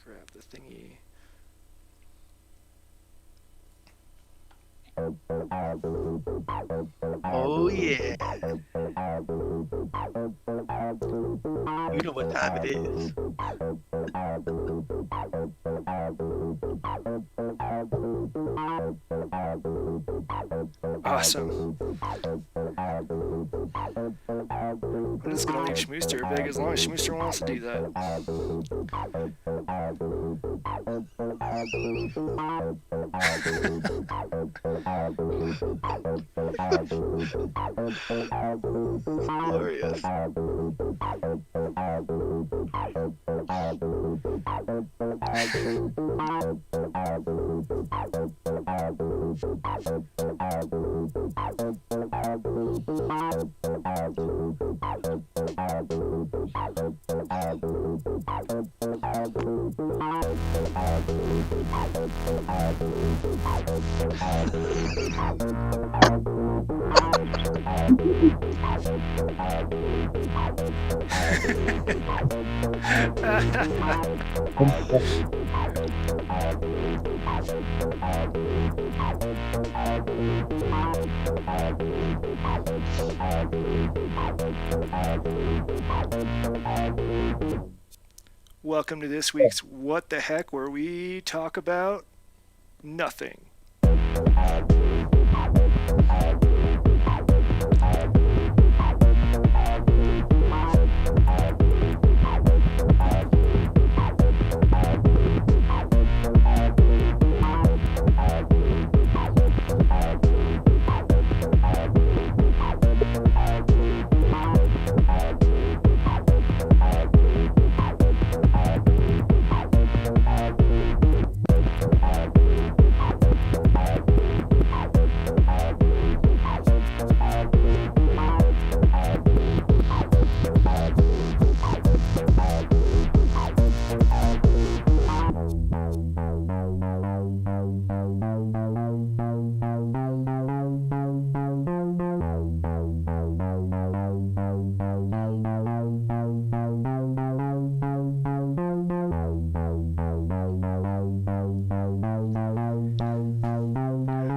grab the thingy. Oh yeah. You know what time it is. Awesome. I'm just gonna leave Schmooster big as long as Schmooster wants to do that. Glorious. Welcome to this week's What the Heck, where we talk about nothing.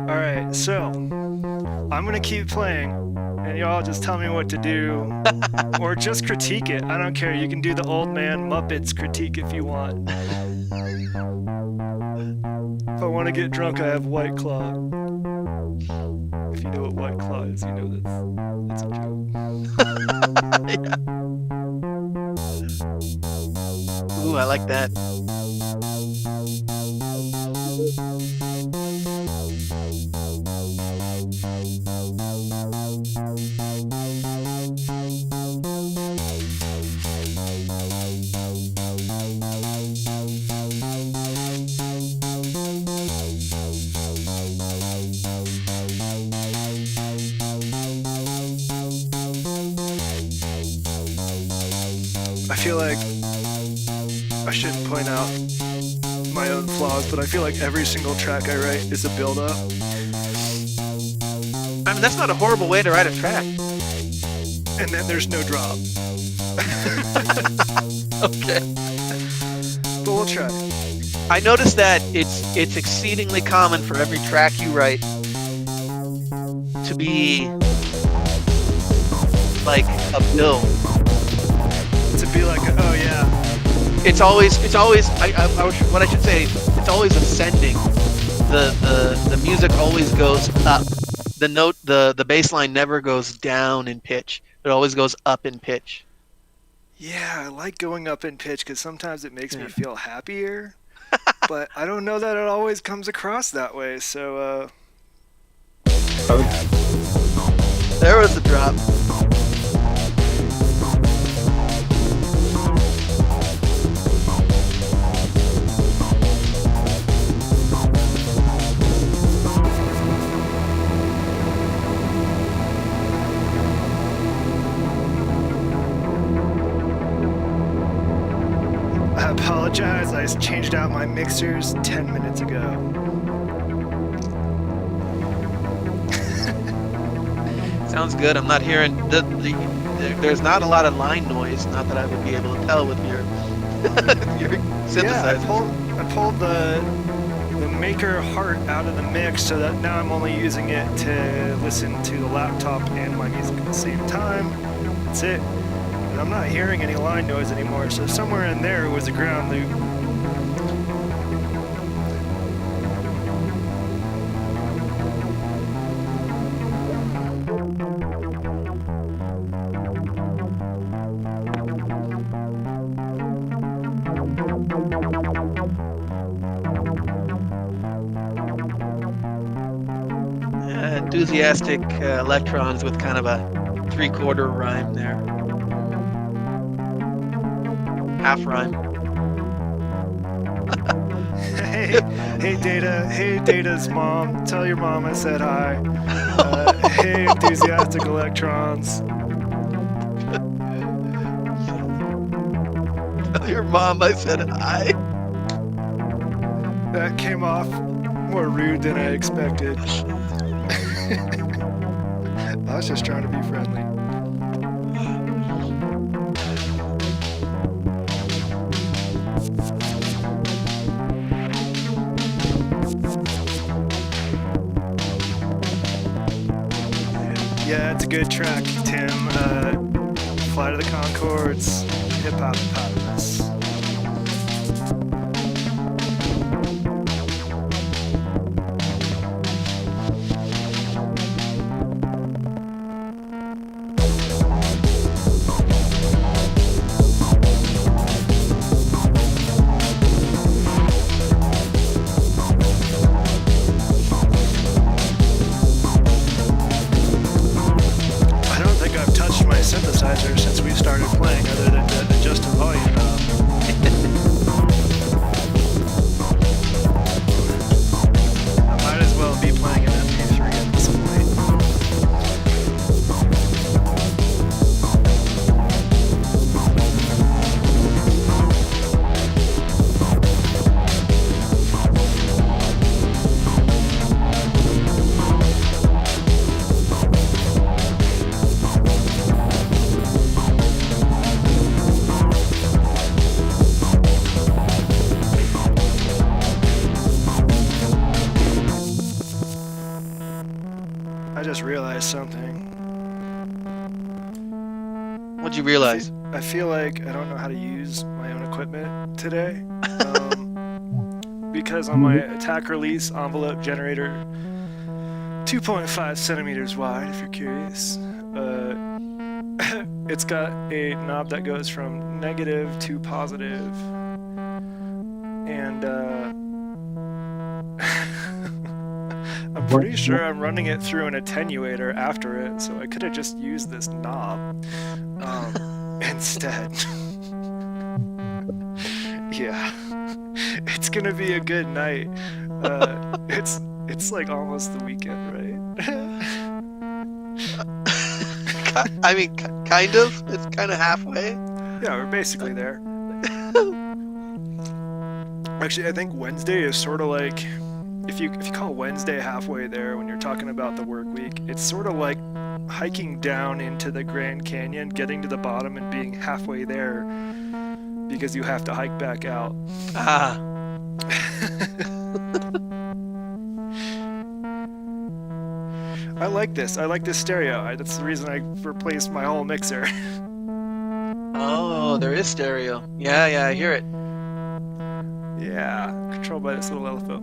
Alright, so I'm gonna keep playing, and y'all just tell me what to do, or just critique it. I don't care. You can do the old man Muppets critique if you want. If I want to get drunk, I have White Claw. If you know what White Claw is, you know that's a joke. Ooh, I like that. I feel like I shouldn't point out my own flaws, but I feel like every single track I write is a build-up. I mean, that's not a horrible way to write a track. And then there's no drop. Okay. But we'll try. I noticed that it's exceedingly common for every track you write to be like a build. To be like, oh yeah. It's always what I should say, it's always ascending. The music always goes up. The bass line never goes down in pitch. It always goes up in pitch. Yeah, I like going up in pitch because sometimes it makes me feel happier. But I don't know that it always comes across that way, so There was the drop. I apologize. I changed out my mixers 10 minutes ago. Sounds good. I'm not hearing there's not a lot of line noise. Not that I would be able to tell with your Your synthesizer. Yeah, I pulled the maker heart out of the mix so that now I'm only using it to listen to the laptop and my music at the same time. That's it. And I'm not hearing any line noise anymore, so somewhere in there was a ground loop. Enthusiastic electrons with kind of a 3/4 rhyme there. Half rhyme. Hey Data's mom, tell your mom I said hi. Hey enthusiastic electrons. Tell your mom I said hi. That came off more rude than I expected. I was just trying to be friendly. Yeah, it's a good track, Tim. Flight of the Conchords, Hip Hop Hippopotamus. Synthesizer since we started playing, other than to adjust the volume knob. I might as well be playing an MP3 at this point. I just realized something. What'd you realize? I feel like I don't know how to use my own equipment today. Because on my attack release envelope generator, 2.5 centimeters wide, if you're curious, it's got a knob that goes from negative to positive. And I'm pretty sure I'm running it through an attenuator after it, so I could have just used this knob instead. Yeah, it's gonna be a good night. It's like almost the weekend, right? I mean, kind of. It's kind of halfway. Yeah, we're basically there. Actually, I think Wednesday is sort of like, if you call Wednesday halfway there when you're talking about the work week, it's sort of like hiking down into the Grand Canyon, getting to the bottom and being halfway there because you have to hike back out. Ah. I like this. I like this stereo. That's the reason I replaced my whole mixer. Oh, there is stereo. Yeah, I hear it. Yeah, controlled by this little LFO.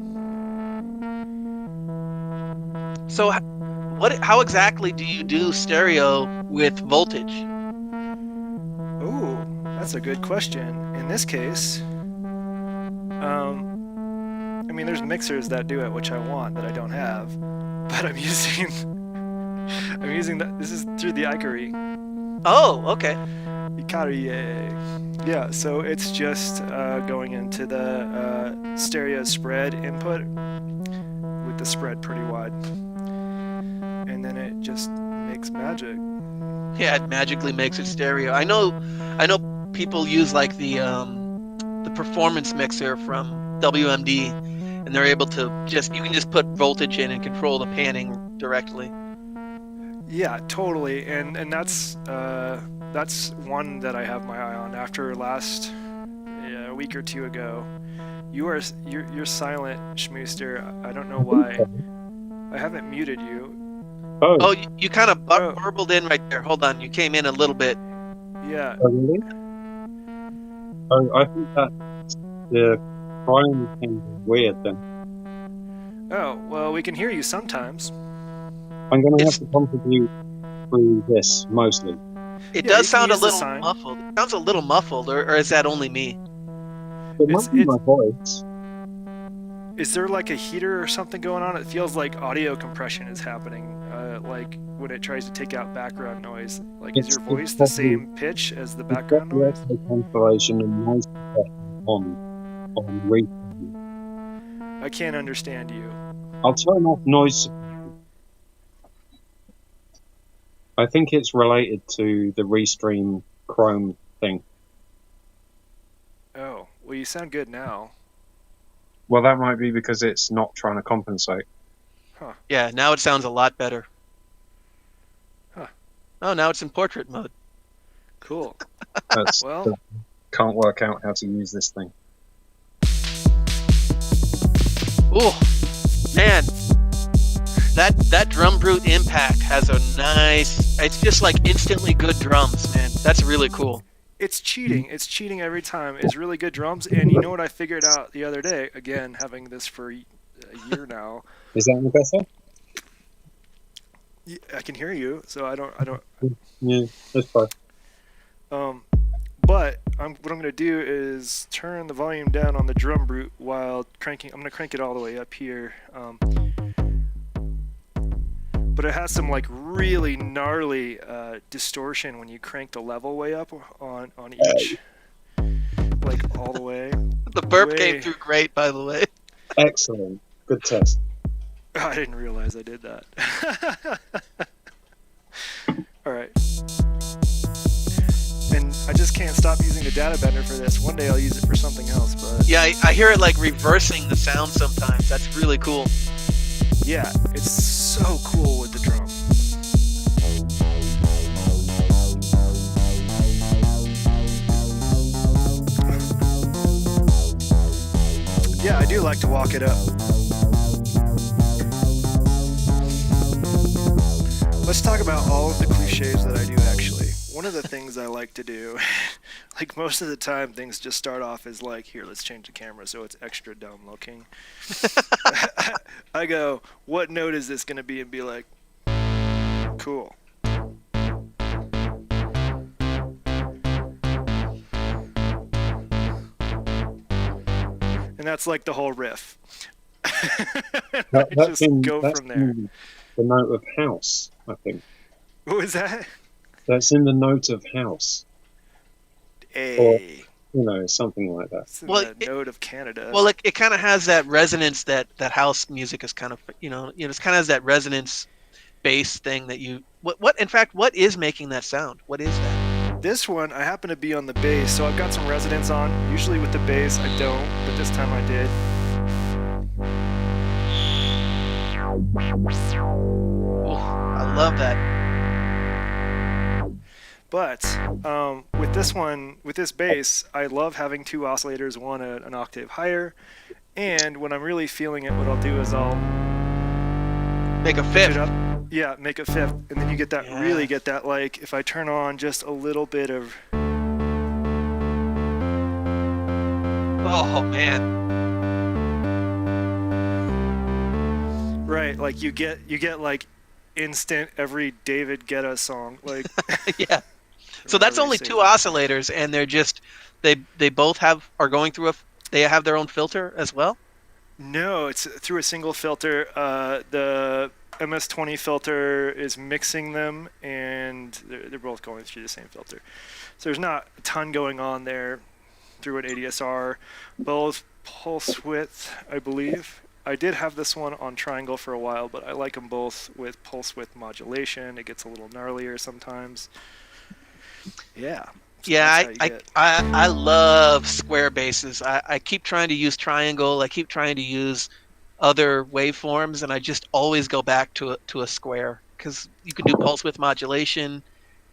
So, how exactly do you do stereo with voltage? Ooh, that's a good question. In this case, I mean, there's mixers that do it, which I want, that I don't have, but I'm using that. This is through the Ikari. Oh, okay. Ikari, yeah. So it's just going into the stereo spread input with the spread pretty wide, and then it just makes magic. Yeah, it magically makes it stereo. I know people use like the performance mixer from WMD, and they're able to you can just put voltage in and control the panning directly. Yeah, totally, and that's one that I have my eye on. After last a week or two ago. You're silent, Schmooster. I don't know why. I haven't muted you. Oh, Oh, you kind of Oh. burbled in right there. Hold on, you came in a little bit. Yeah. oh, really? Oh, I think that's the crime thing is weird then. Oh, well, we can hear you sometimes. I'm going to have It's, to contribute through this mostly. it Yeah, does you can sound a use the little sign. muffled. It sounds a little muffled, or is that only me? It It's might be it's. my voice. Is there like a heater or something going on? It feels like audio compression is happening. Like when it tries to take out background noise. Like, is your voice the probably same pitch as the it's got background the noise? echo cancellation and noise suppression on replay. I can't understand you. I'll turn off noise suppression. I think it's related to the Restream Chrome thing. Oh, well, you sound good now. Well, that might be because it's not trying to compensate. Yeah, now it sounds a lot better. Huh. Oh, now it's in portrait mode. Cool. That's Well, can't work out how to use this thing. Ooh, man, that drum brute impact has a nice. It's just like instantly good drums, man. That's really cool. it's cheating. It's cheating every time. It's really good drums. And you know what I figured out the other day? Again, having this for a year now. Is that any better? I can hear you, so I don't. Yeah, that's fine. But what I'm going to do is turn the volume down on the drum brute while cranking. I'm going to crank it all the way up here. But it has some like really gnarly distortion when you crank the level way up on each, like all the way. The burp Way. came through great, by the way. Excellent. Good test. I didn't realize I did that. All right. And I just can't stop using the data bender for this. One day I'll use it for something else, but Yeah, I hear it like reversing the sound sometimes. That's really cool. yeah, it's so cool with the drum. Yeah, I do like to walk it up. Let's talk about all of the cliches that I do actually. One of the things I like to do, like most of the time things just start off as like, here, let's change the camera so it's extra dumb looking. I go, what note is this going to be? And be like, cool. And that's like the whole riff. I just go that's from there. in the note of house, I think. What was that? That's in the note of house. A. You know, something like that. It's in Well, the note of Canada. Well, it kind of has that resonance that house music is kind of, it's kind of has that resonance bass thing that you, in fact, what is making that sound? What is that? This one, I happen to be on the bass, so I've got some resonance on. Usually with the bass, I don't, but this time I did. Oh, I love that. But with this one, with this bass, I love having two oscillators, one an octave higher. And when I'm really feeling it, what I'll do is I'll Make a pitch fifth. it up. Yeah, make a fifth. And then you get that, Yeah. really get that, like, if I turn on just a little bit of... Oh, man. Right, like you get like instant every David Guetta song. Like, Yeah. So that's whatever you only say. two oscillators, and they're just, they both are going through they have their own filter as well? No, it's through a single filter. The MS-20 filter is mixing them, and they're both going through the same filter. So there's not a ton going on there through an ADSR. Both pulse width, I believe. I did have this one on triangle for a while, but I like them both with pulse width modulation. It gets a little gnarlier sometimes. Yeah. So Yeah, that's how you get- I love square basses. I keep trying to use triangle. I keep trying to use other waveforms, and I just always go back to a square because you can do pulse width modulation,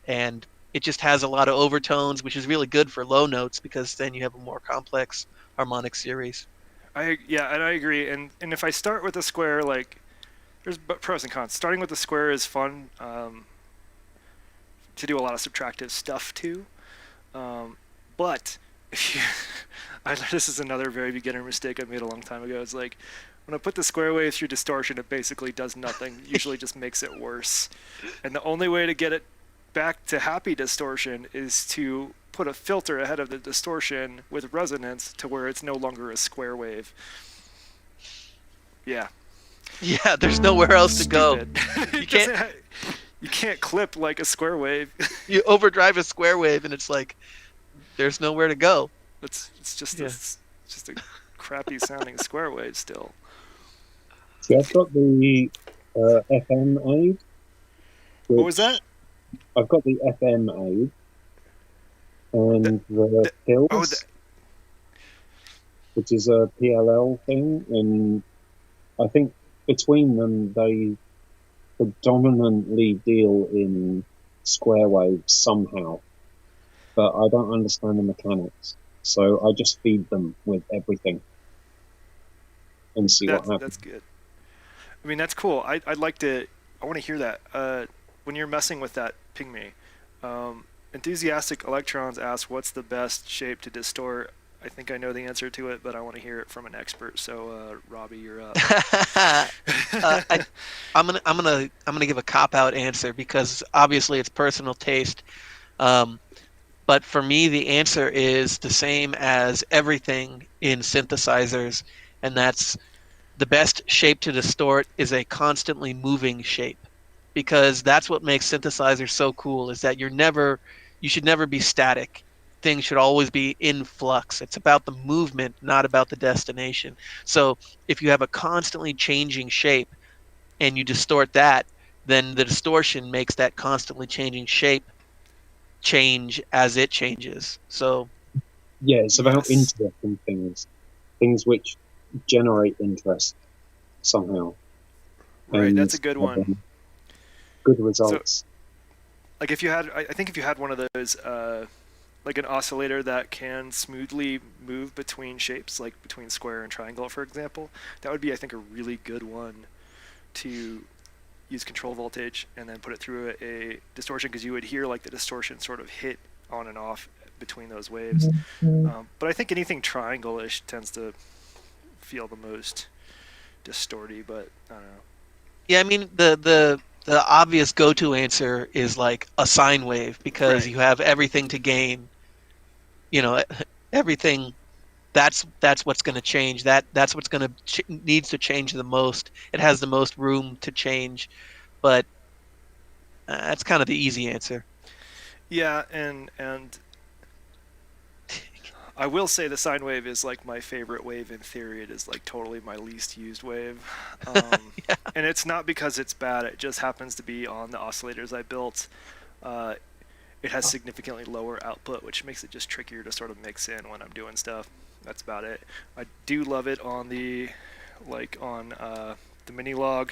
and It just has a lot of overtones, which is really good for low notes because then you have a more complex harmonic series. Yeah, and I agree. And if I start with a square, like there's pros and cons. Starting with a square is fun to do a lot of subtractive stuff too. But if you, this is another very beginner mistake I made a long time ago. It's like when I put the square wave through distortion, it basically does nothing. Usually just makes it worse. And the only way to get it back to happy distortion is to put a filter ahead of the distortion with resonance to where it's no longer a square wave. Yeah. Yeah, there's nowhere else to go. You can't. You can't clip like a square wave. You overdrive a square wave, and it's like there's nowhere to go. It's just it's just a crappy sounding square wave still. See, I've got the FM aid. What was that? I've got the FM aid and the pills, which is a PLL thing, and I think between them they predominantly deal in square waves somehow, but I don't understand the mechanics, so I just feed them with everything and see what happens. That's good. I mean, that's cool. I'd like to. I want to hear that. When you're messing with that, ping me. Enthusiastic Electrons asks, "What's the best shape to distort?" I think I know the answer to it, but I want to hear it from an expert. So, Robbie, you're up. I'm gonna give a cop out answer because obviously it's personal taste. But for me, the answer is the same as everything in synthesizers, and that's the best shape to distort is a constantly moving shape, because that's what makes synthesizers so cool. Is that you should never be static. Things should always be in flux. It's about the movement, not about the destination. So if you have a constantly changing shape and you distort that, then the distortion makes that constantly changing shape change as it changes. So yeah, it's about interesting things which generate interest somehow. Right, and that's a good one. Good results. So, like if you had, I think if you had one of those, like an oscillator that can smoothly move between shapes, like between square and triangle, for example, that would be, I think, a really good one to use control voltage and then put it through a distortion, because you would hear like the distortion sort of hit on and off between those waves. But I think anything triangle-ish tends to feel the most distorty, but I don't know. Yeah, I mean the obvious go-to answer is like a sine wave, because you have everything to gain. You know, everything. That's what's going to change. That's what's going to needs to change the most. It has the most room to change, but that's kind of the easy answer. Yeah, and I will say the sine wave is like my favorite wave in theory. It is like totally my least used wave. Yeah. And it's not because it's bad. It just happens to be on the oscillators I built. It has significantly lower output, which makes it just trickier to sort of mix in when I'm doing stuff. That's about it. I do love it on the mini log.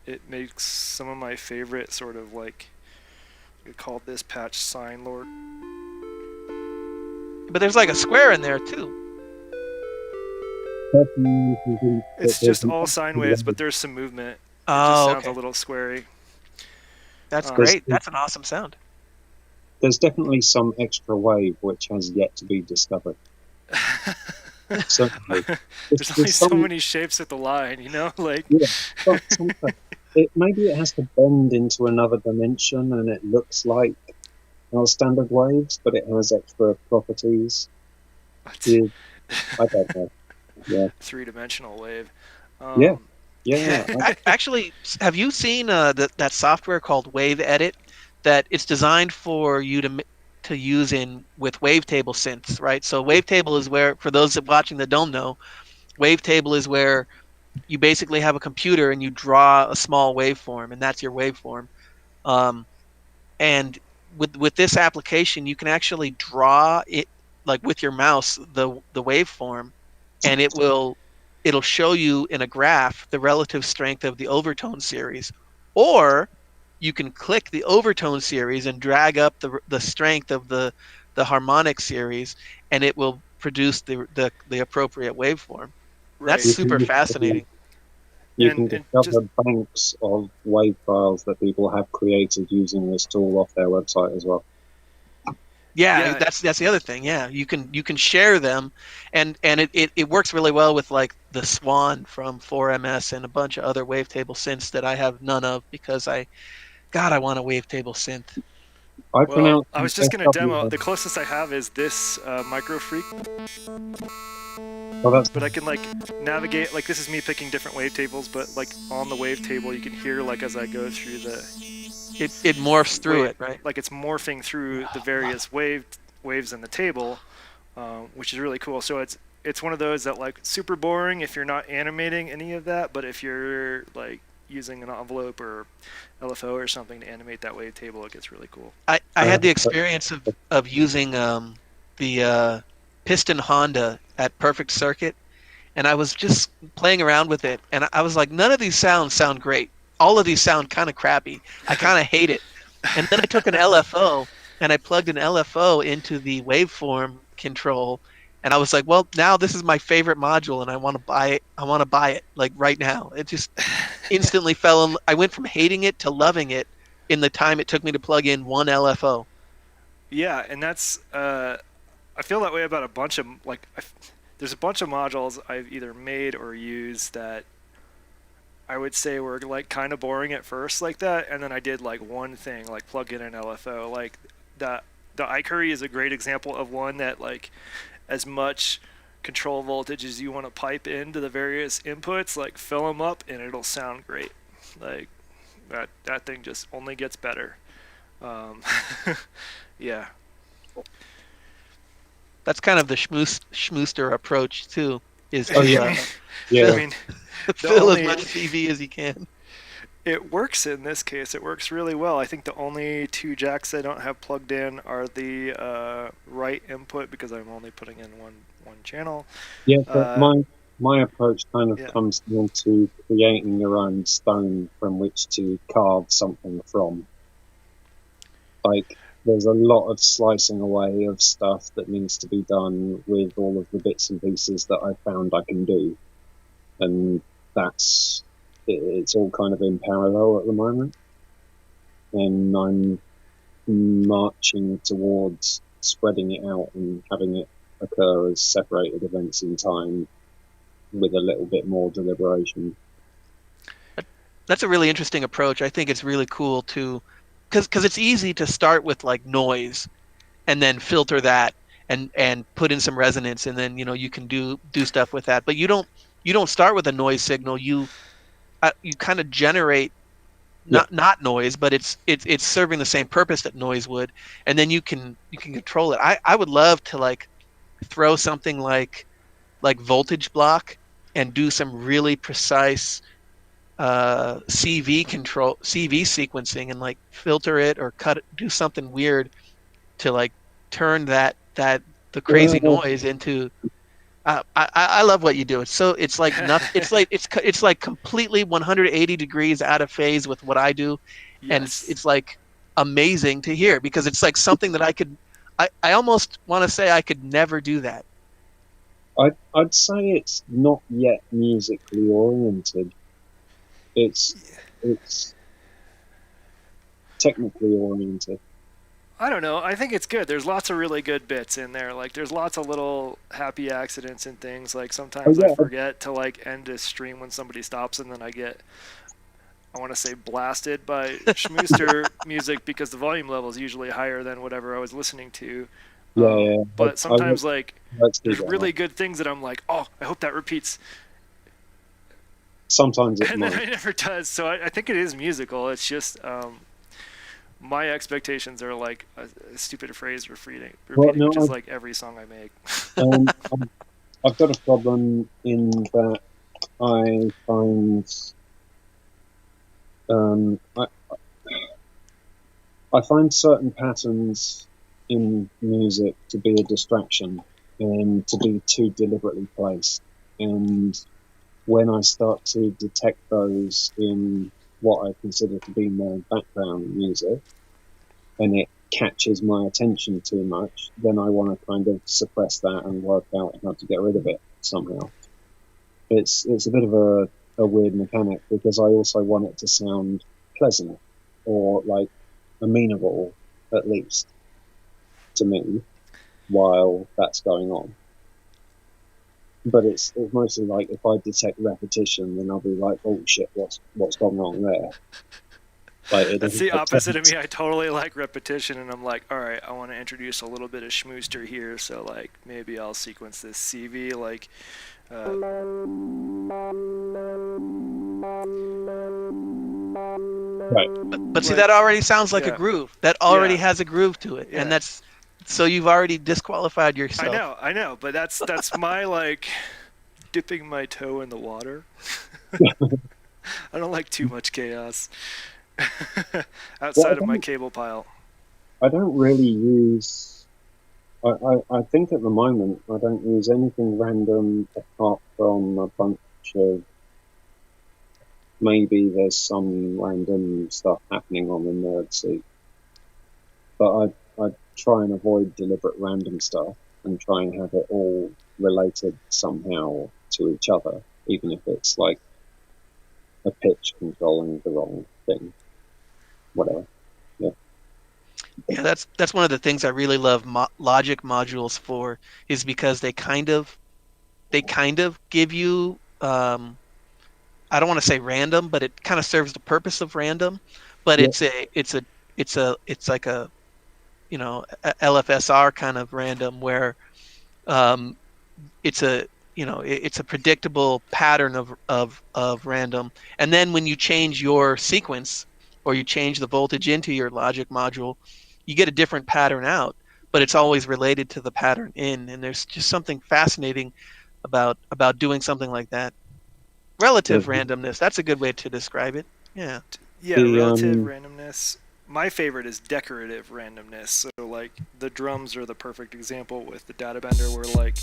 It makes some of my favorite sort of like, we call this patch Sine Lord. But there's like a square in there too. It's just all sine waves, but there's some movement. It just sounds a little squarey. That's great. That's an awesome sound. There's definitely some extra wave which has yet to be discovered. Certainly. There's only so many shapes at the line, you know? Like, yeah, maybe it has to bend into another dimension and it looks like our standard waves, but it has extra properties. I don't know. Yeah. 3-dimensional wave. Yeah. Actually, have you seen that software called Wave Edit? That it's designed for you to use with wavetable synths, right? So wavetable is where, for those watching that don't know, wavetable is where you basically have a computer and you draw a small waveform, and that's your waveform. And with this application, you can actually draw it like with your mouse the waveform, and it'll show you in a graph the relative strength of the overtone series. Or you can click the overtone series and drag up the strength of the harmonic series, and it will produce the appropriate waveform. That's Right. super fascinating. You can And just discover banks of wave files that people have created using this tool off their website as well. Yeah, yeah, that's the other thing. Yeah, you can share them, and it works really well with like the Swan from 4MS and a bunch of other wavetable synths that I have none of because I want a wavetable synth. I well, pronounce I was just gonna demo. The closest I have is this Micro Freak, Oh, that's but I can like navigate. Like this is me picking different wavetables, but like on the wavetable, you can hear like as I go through the It morphs through it, right? Like it's morphing through the various waves in the table, which is really cool. So it's one of those that like super boring if you're not animating any of that, but if you're like using an envelope or LFO or something to animate that wavetable, it gets really cool. I had the experience of using the Piston Honda at Perfect Circuit, and I was just playing around with it, and I was like, none of these sounds sound great. All of these sound kind of crappy. I kind of hate it. And then I took an LFO and I plugged an LFO into the waveform control, and I was like, well, now this is my favorite module, and I want to buy it. I want to buy it like right now. It just instantly I went from hating it to loving it in the time it took me to plug in one LFO. Yeah, and that's I feel that way about a bunch of like there's a bunch of modules I've either made or used that I would say were like kind of boring at first like that, and then I did like one thing like plug in an LFO. Like the iCurry is a great example of one that like as much control voltage as you want to pipe into the various inputs, like fill them up and it'll sound great. Like that thing just only gets better. Yeah. That's kind of the schmooster approach too. Is to yeah. I mean, fill as much CV as you can. It works in this case. It works really well. I think the only two jacks I don't have plugged in are the right input because I'm only putting in one channel. Yeah, but my approach kind of comes down to creating your own stone from which to carve something from. Like, there's a lot of slicing away of stuff that needs to be done with all of the bits and pieces that I found I can do. And it's all kind of in parallel at the moment. And I'm marching towards spreading it out and having it occur as separated events in time with a little bit more deliberation. That's a really interesting approach. I think it's really cool to, because it's easy to start with like noise and then filter that and put in some resonance, and then you can do stuff with that. But you don't start with a noise signal. You kind of generate not noise, but it's serving the same purpose that noise would, and then you can control it. I would love to like throw something like voltage block and do some really precise CV sequencing and like filter it or cut it, do something weird to like turn that the crazy noise into. I love what you do. It's like nothing. It's like completely 180 degrees out of phase with what I do, and it's like amazing to hear because it's like something that I almost want to say I could never do that. I'd say it's not yet musically oriented. It's technically oriented. I don't know. I think it's good. There's lots of really good bits in there. Like there's lots of little happy accidents and things. Like sometimes I forget to like end a stream when somebody stops, and then I want to say blasted by schmooster music because the volume level is usually higher than whatever I was listening to. But sometimes there's really good things that I'm like, oh, I hope that repeats. Sometimes it and then it never does. So I think it is musical. It's just my expectations are like a stupid phrase repeating just like every song I make. I've got a problem in that I find I find certain patterns in music to be a distraction and to be too deliberately placed. And when I start to detect those in what I consider to be my background music, and it catches my attention too much, then I want to kind of suppress that and work out how to get rid of it somehow. It's a bit of a weird mechanic, because I also want it to sound pleasant, or like amenable, at least to me, while that's going on. But it's mostly like, if I detect repetition, then I'll be like, oh shit, what's gone wrong there? Like, it That's doesn't the make opposite of sense. me. I totally like repetition, and I'm like, all right, I want to introduce a little bit of schmooster here, so like maybe I'll sequence this CV like. Right. But see, Like, that already sounds like a yeah, groove. That already yeah, has a groove to it, and yeah. that's so you've already disqualified yourself. I know, but that's my like dipping my toe in the water. I don't like too much chaos Well, outside of my cable pile. I don't really use. I think at the moment I don't use anything random, apart from a bunch of, maybe there's some random stuff happening on the nerd seat, but I try and avoid deliberate random stuff, and try and have it all related somehow to each other, even if it's like a pitch controlling the wrong thing, whatever. Yeah. Yeah, that's one of the things I really love Logic modules for, is because they kind of give you I don't want to say random, but it kind of serves the purpose of random, but Yeah. it's like a LFSR kind of random where um, it's a it's a predictable pattern of random, and then when you change your sequence or you change the voltage into your logic module, you get a different pattern out, but it's always related to the pattern in, and there's just something fascinating about doing something like that. Relative The randomness, that's a good way to describe it. Yeah. Yeah, the relative randomness. My favorite is decorative randomness. So like the drums are the perfect example with the data bender, where like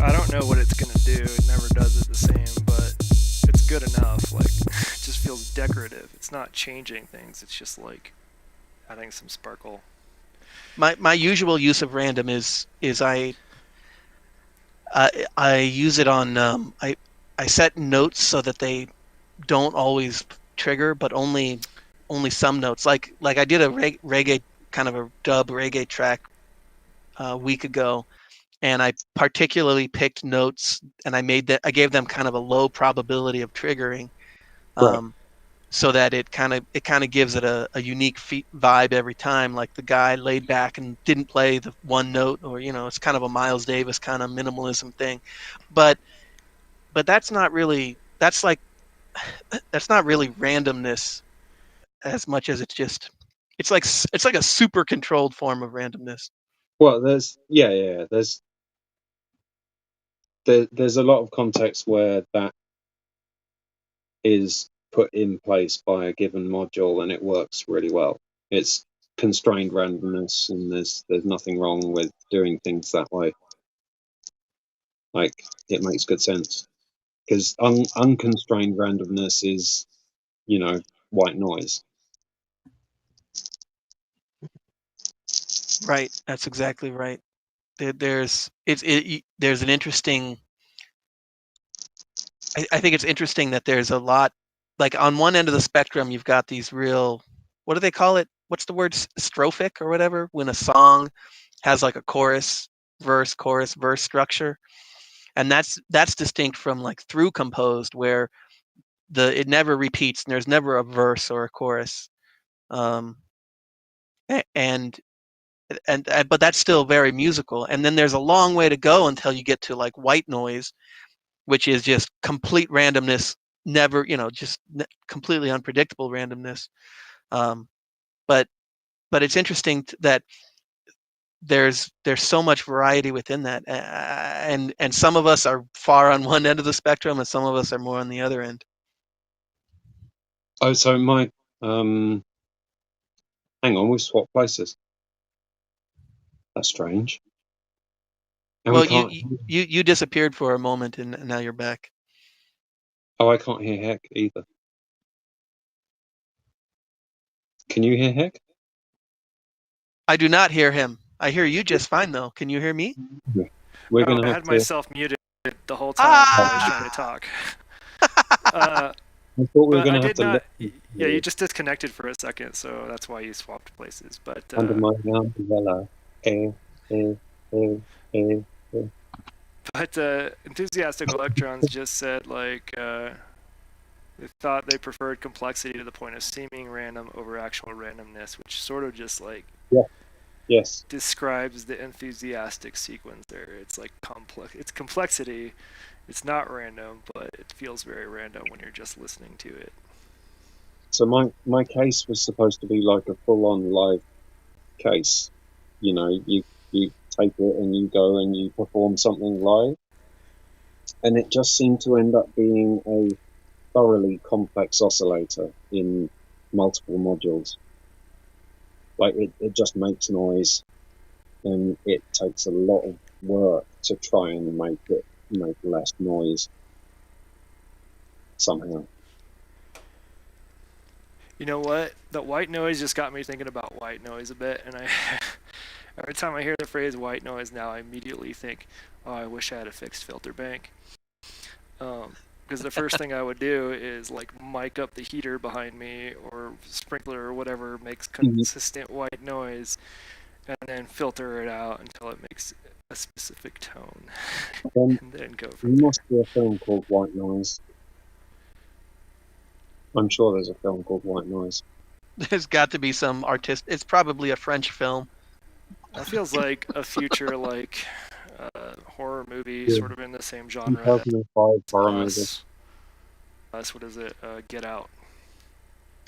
I don't know what it's gonna do. It never does it the same, but it's good enough. Like it just feels decorative. It's not changing things. It's just like adding some sparkle. My usual use of random is I use it on I set notes so that they don't always trigger, but only some notes. Like I did a reggae kind of a dub reggae track a week ago, and I particularly picked notes, and I gave them kind of a low probability of triggering, right. um, so that it kind of gives it a unique vibe every time. Like the guy laid back and didn't play the one note, or it's kind of a Miles Davis kind of minimalism thing, but that's not really that's not really randomness as much as it's like a super controlled form of randomness. Well, there's there's a lot of context where that is put in place by a given module, and it works really well. It's constrained randomness, and there's nothing wrong with doing things that way. Like, it makes good sense, because unconstrained randomness is, white noise. Right, that's exactly right. There's an interesting. I think it's interesting that there's a lot, like on one end of the spectrum, you've got these real, what do they call it? What's the word? Strophic or whatever? When a song has like a chorus, verse structure, and that's distinct from like through composed, where it never repeats and there's never a verse or a chorus. Um, and but that's still very musical. And then there's a long way to go until you get to like white noise, which is just complete randomness, never, just completely unpredictable randomness. Um, but it's interesting that there's so much variety within that, and some of us are far on one end of the spectrum, and some of us are more on the other end. Oh, so my hang on, we swapped places. That's strange. And we Well, can't. you disappeared for a moment, and now you're back. Oh, I can't hear heck either. Can you hear Heck? I do not hear him. I hear you just fine, though. Can you hear me? We're Oh, going to I have had to. myself muted the whole time I was trying to Ah! talk. Uh, I thought we were but going I to have did to not. listen Yeah, you to just disconnected for a second, so that's why you swapped places. But Under My Umbrella. Eh, eh, eh, eh, eh. enthusiastic electrons just said like they thought they preferred complexity to the point of seeming random over actual randomness, which sort of just like Yeah. Yes. describes the enthusiastic sequence there. It's like complex. It's complexity. It's not random, but it feels very random when you're just listening to it. So my case was supposed to be like a full-on live case. You know, you take it and you go and you perform something live, and it just seemed to end up being a thoroughly complex oscillator in multiple modules. Like it just makes noise, and it takes a lot of work to try and make it make less noise somehow. You know what? The white noise just got me thinking about white noise a bit, and I every time I hear the phrase white noise now, I immediately think, oh, I wish I had a fixed filter bank. Because the first thing I would do is like mic up the heater behind me or sprinkler or whatever makes consistent white noise, and then filter it out until it makes a specific tone, and then go There from there. must be a film called White Noise. I'm sure there's a film called White Noise. There's got to be some artist. It's probably a French film. That feels like a future like horror movie, Yeah. sort of in the same genre 2005 horror movie. as what is it? Get Out.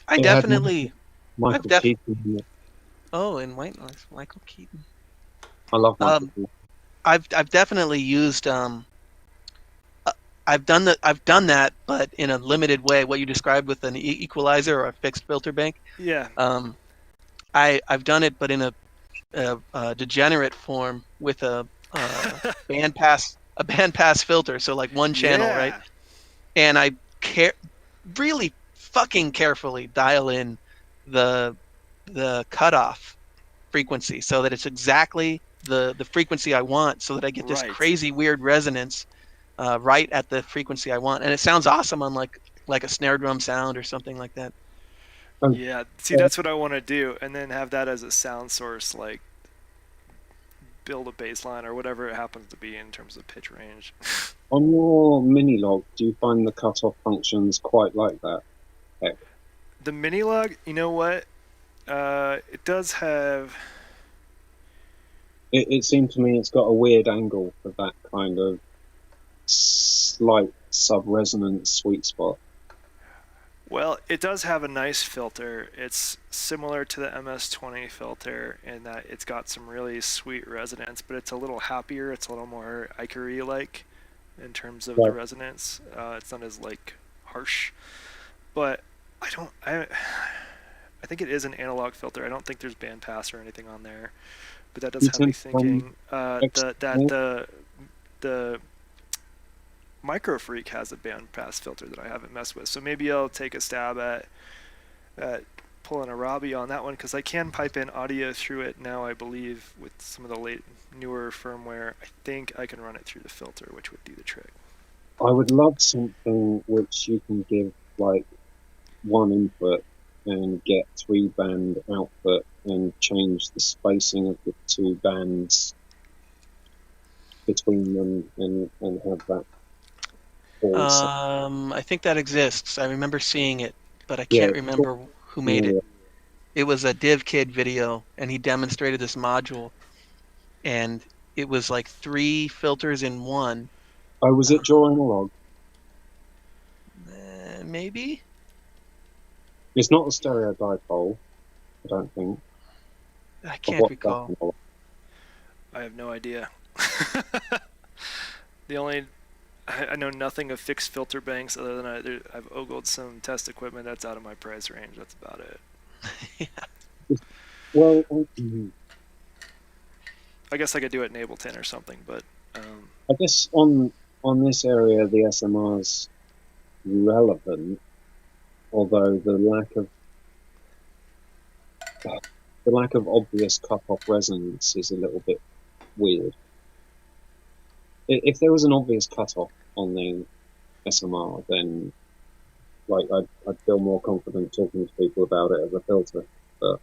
I It had definitely. Michael Keaton in it. Oh, in White Noise, Michael Keaton. I love Michael Keaton. I've definitely used I've done that, but in a limited way. What you described with an equalizer or a fixed filter bank. Yeah. I've done it, but in a degenerate form with a bandpass filter. So like one channel, right? Yeah. And I really fucking carefully dial in the cutoff frequency so that it's exactly the frequency I want, so that I get this Right. crazy weird resonance right at the frequency I want, and it sounds awesome on like a snare drum sound or something like that. Yeah. See, that's what I want to do, and then have that as a sound source, like build a bass line or whatever it happens to be in terms of pitch range. On your mini log, do you find the cutoff functions quite like that? Heck. The mini log, you know what? It does have. It seemed to me it's got a weird angle for that kind of slight sub-resonance sweet spot. Well, it does have a nice filter. It's similar to the MS-20 filter in that it's got some really sweet resonance, but it's a little happier. It's a little more Icarus-like in terms of the resonance. It's not as like harsh, but I think it is an analog filter. I don't think there's bandpass or anything on there, but that does have me thinking the Micro Freak has a bandpass filter that I haven't messed with, so maybe I'll take a stab at pulling a Robbie on that one, because I can pipe in audio through it now, I believe, with some of the newer firmware. I think I can run it through the filter, which would do the trick. I would love something which you can give like one input and get 3-band output and change the spacing of the 2 bands between them and have that. I think that exists. I remember seeing it, but I can't remember who made it. It was a DivKid video, and he demonstrated this module, and it was like 3 filters in one. Oh, was it Draw Analog? Maybe? It's not a stereo dipole, I don't think. I can't recall. I have no idea. I know nothing of fixed filter banks other than I've ogled some test equipment that's out of my price range. That's about it. Yeah. Well, I guess I could do it in Ableton or something, but I guess on this area the SMR's relevant, although the lack of the lack of obvious cut-off resonance is a little bit weird. If there was an obvious cut-off on the SMR, then like I'd feel more confident talking to people about it as a filter. But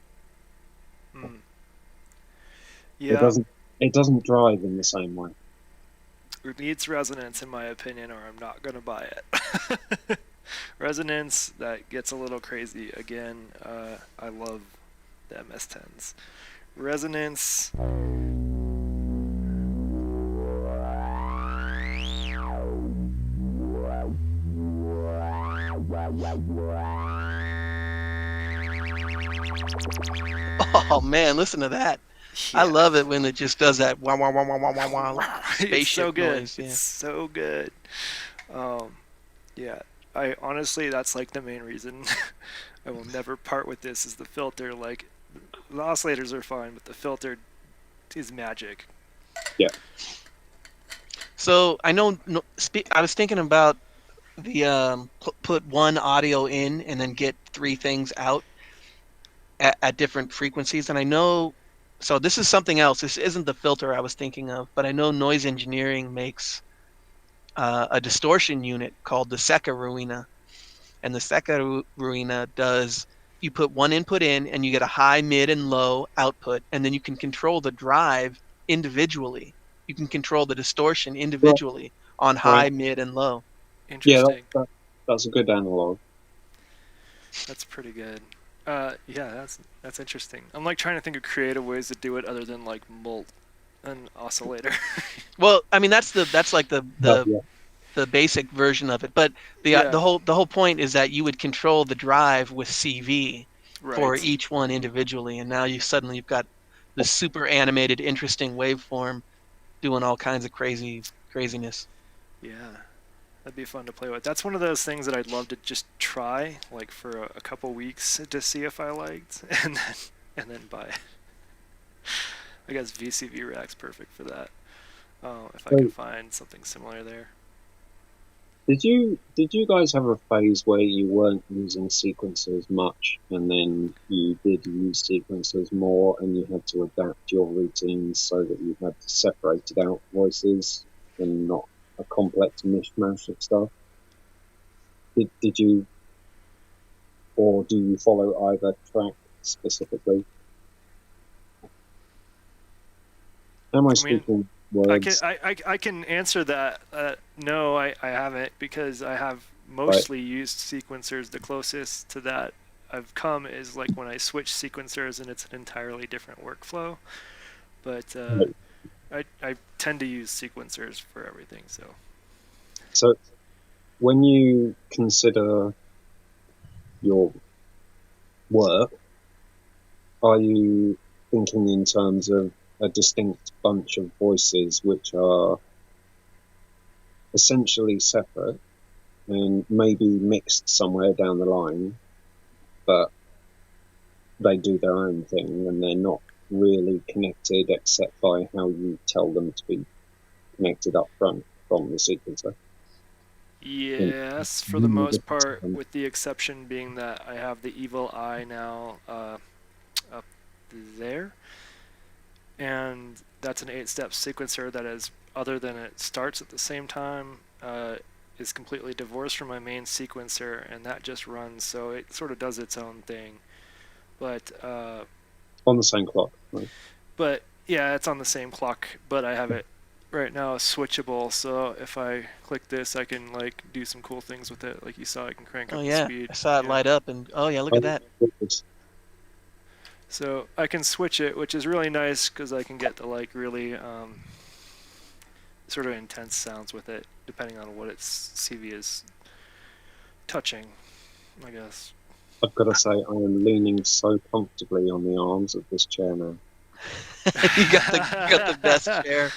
yeah, it doesn't drive in the same way. it needs resonance, in my opinion, or I'm not gonna buy it. Resonance, that gets a little crazy. Again, I love the MS-10s. Resonance. Oh man, listen to that. Yeah. I love it when it just does that wah wah wah wah wah wah wah spaceship It's so good. noise. Yeah. It's so good. Yeah, I honestly, that's like the main reason I will never part with this is the filter. Like, the oscillators are fine, but the filter is magic. Yeah. So I know. I was thinking about the put one audio in and then get three things out at different frequencies, and I know. So this is something else. This isn't the filter I was thinking of, but I know Noise Engineering makes a distortion unit called the Seca-Ruina. And the Seca-Ruina does, you put one input in and you get a high, mid, and low output, and then you can control the drive individually. You can control the distortion individually on high, mid, and low. Interesting. Yeah, that's a good analog. That's pretty good. Yeah, that's interesting. I'm like trying to think of creative ways to do it other than like mult an oscillator. Well, I mean that's like the Yeah. basic version of it, but the whole point is that you would control the drive with CV for Right. each one individually, and now you've got this super animated, interesting waveform doing all kinds of craziness. Yeah, that'd be fun to play with. That's one of those things that I'd love to just try, like for a couple weeks to see if I liked, and then buy it. I guess VCV Rack's perfect for that. If I can find something similar there. Did you guys have a phase where you weren't using sequencers much, and then you did use sequencers more, and you had to adapt your routines so that you had separated out voices and not a complex mishmash of stuff? Did you, or do you follow either track specifically? Am I speaking words? I can answer that. No, I haven't, because I have mostly used sequencers. The closest to that I've come is like when I switch sequencers and it's an entirely different workflow. But I tend to use sequencers for everything. So when you consider your work, are you thinking in terms of a distinct bunch of voices which are essentially separate and maybe mixed somewhere down the line, but they do their own thing and they're not really connected except by how you tell them to be connected up front from the sequencer? Yes, for the most part, with the exception being that I have the evil eye now up there. And that's an 8-step sequencer that is, other than it starts at the same time, is completely divorced from my main sequencer, and that just runs, so it sort of does its own thing. But on the same clock, right? But yeah, it's on the same clock, but I have it right now switchable, so if I click this, I can like do some cool things with it. Like you saw, I can crank up the speed. I saw it light up, and oh yeah, look at that. So I can switch it, which is really nice because I can get the like really sort of intense sounds with it, depending on what its CV is touching, I guess. I've got to say, I am leaning so comfortably on the arms of this chair now. you got the best chair.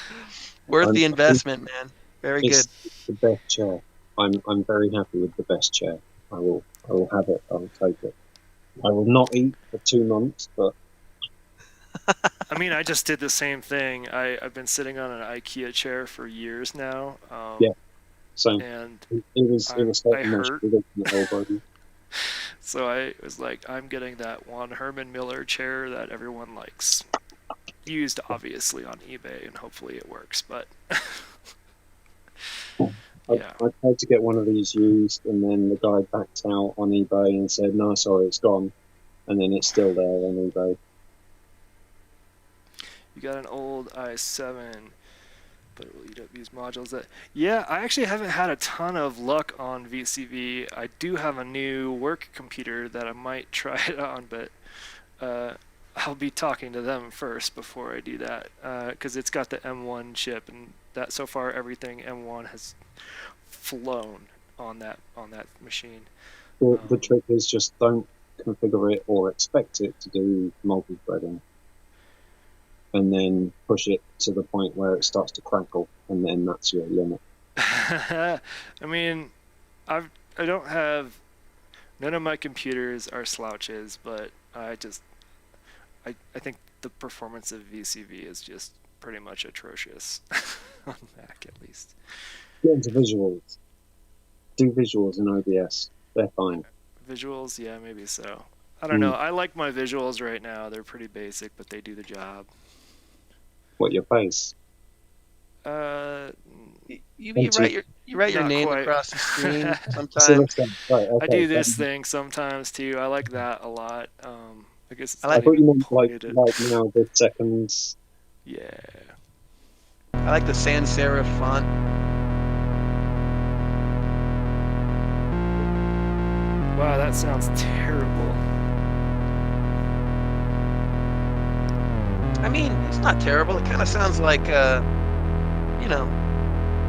Worth the investment, man. Very good. It's the best chair. I'm very happy with the best chair. I will have it. I will take it. I will not eat for 2 months, but I mean, I just did the same thing. I've been sitting on an IKEA chair for years now. Yeah, same. And it was I hurt. So I was like, I'm getting that one Herman Miller chair that everyone likes. Used obviously on eBay, and hopefully it works. But yeah, I tried to get one of these used, and then the guy backed out on eBay and said, "No, sorry, it's gone." And then it's still there on eBay. you got an old i7, but you don't use modules. That yeah, I actually haven't had a ton of luck on VCV. I do have a new work computer that I might try it on, but I'll be talking to them first before I do that, because it's got the M1 chip, and that so far everything M1 has flown on that machine. The trick is just don't configure it or expect it to do multi-threading, and then push it to the point where it starts to crackle, and then that's your limit. I mean, I don't have, none of my computers are slouches, but I think the performance of VCV is just pretty much atrocious on Mac at least. Get into visuals. Do visuals in OBS. They're fine. Visuals, yeah, maybe so. I don't know. I like my visuals right now. They're pretty basic, but they do the job. What, your face? You write your Not name quite. across the screen So sometimes. right, okay, I do this thing sometimes too. I like that a lot. I guess it's I not I thought even you meant like pointed at. right now, this seconds. Yeah. I like the sans serif font. Wow, that sounds terrible. I mean, it's not terrible. It kind of sounds like,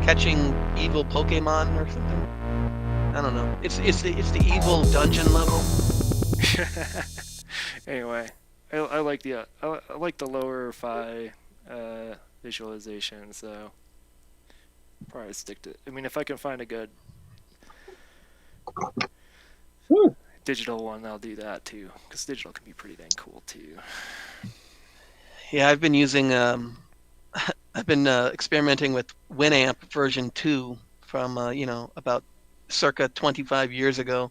catching evil Pokemon or something. I don't know. It's the evil dungeon level. Anyway, I like I like the lower phi visualization, so probably stick to. I mean, if I can find a good digital one, I'll do that too, because digital can be pretty dang cool too. Yeah, I've been using I've been experimenting with Winamp version 2 from about circa 25 years ago.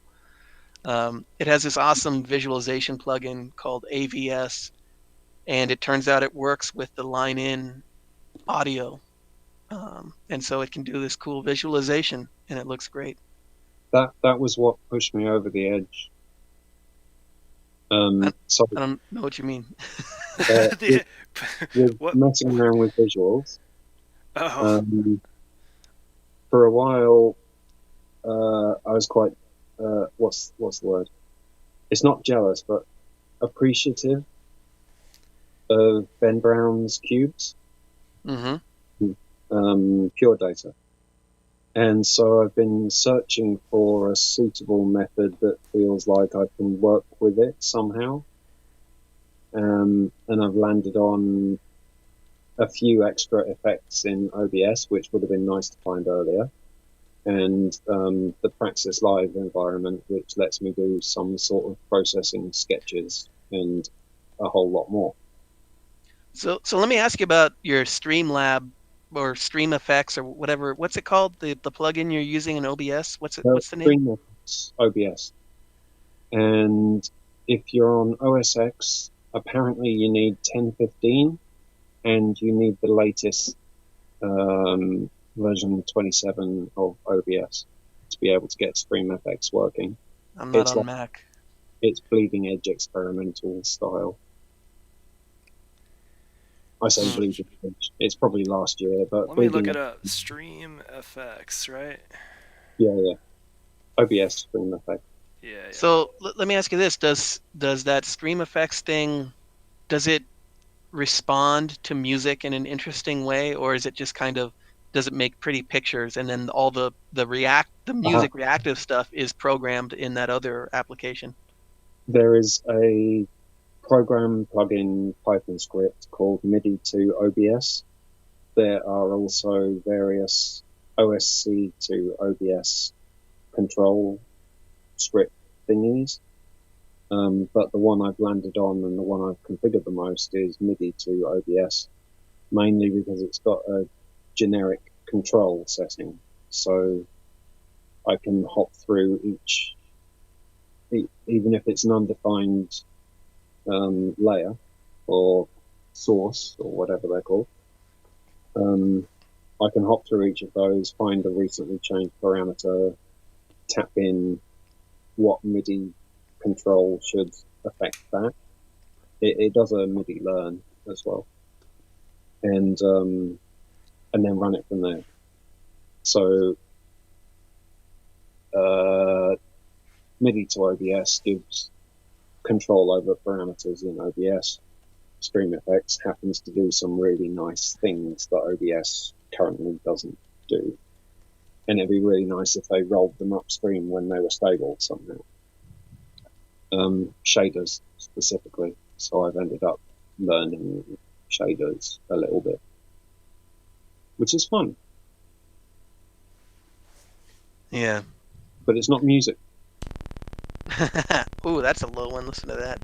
It has this awesome visualization plugin called AVS, and it turns out it works with the line-in audio, and so it can do this cool visualization, and it looks great. That was what pushed me over the edge. I So don't know what you mean. with What? messing around with visuals, Oh. for a while, I was quite what's the word? It's not jealous, but appreciative of Ben Brown's cubes, pure data. And so I've been searching for a suitable method that feels like I can work with it somehow. And I've landed on a few extra effects in OBS, which would have been nice to find earlier. And the Praxis Live environment, which lets me do some sort of processing sketches and a whole lot more. So let me ask you about your Streamlab or Stream Effects or whatever. What's it called? The plugin you're using in OBS? What's the name? Stream Effects, OBS. And if you're on OS X, apparently you need 10.15 and you need the latest version 27 of OBS to be able to get Stream Effects working. I'm not on Mac. It's bleeding edge experimental style. I say bleeding edge. It's probably last year, but Let me look it up. Stream FX, right? Yeah. OBS Stream Effect. Yeah. So let me ask you this: Does that Stream Effects thing, does it respond to music in an interesting way, or is it just does it make pretty pictures and then all the music reactive stuff is programmed in that other application? There is a program plugin Python script called MIDI to OBS. There are also various OSC to OBS control script thingies. But the one I've landed on and the one I've configured the most is MIDI to OBS, mainly because it's got a generic control setting. So I can hop through each even if it's an undefined layer or source or whatever they're called. I can hop through each of those, find a recently changed parameter, tap in what MIDI control should affect that. It does a MIDI learn as well, and then run it from there. So MIDI to OBS gives control over parameters in OBS. Stream Effects happens to do some really nice things that OBS currently doesn't do. And it'd be really nice if they rolled them upstream when they were stable somehow. Shaders specifically. So I've ended up learning shaders a little bit, which is fun. Yeah. But it's not music. Ooh, that's a low one. Listen to that.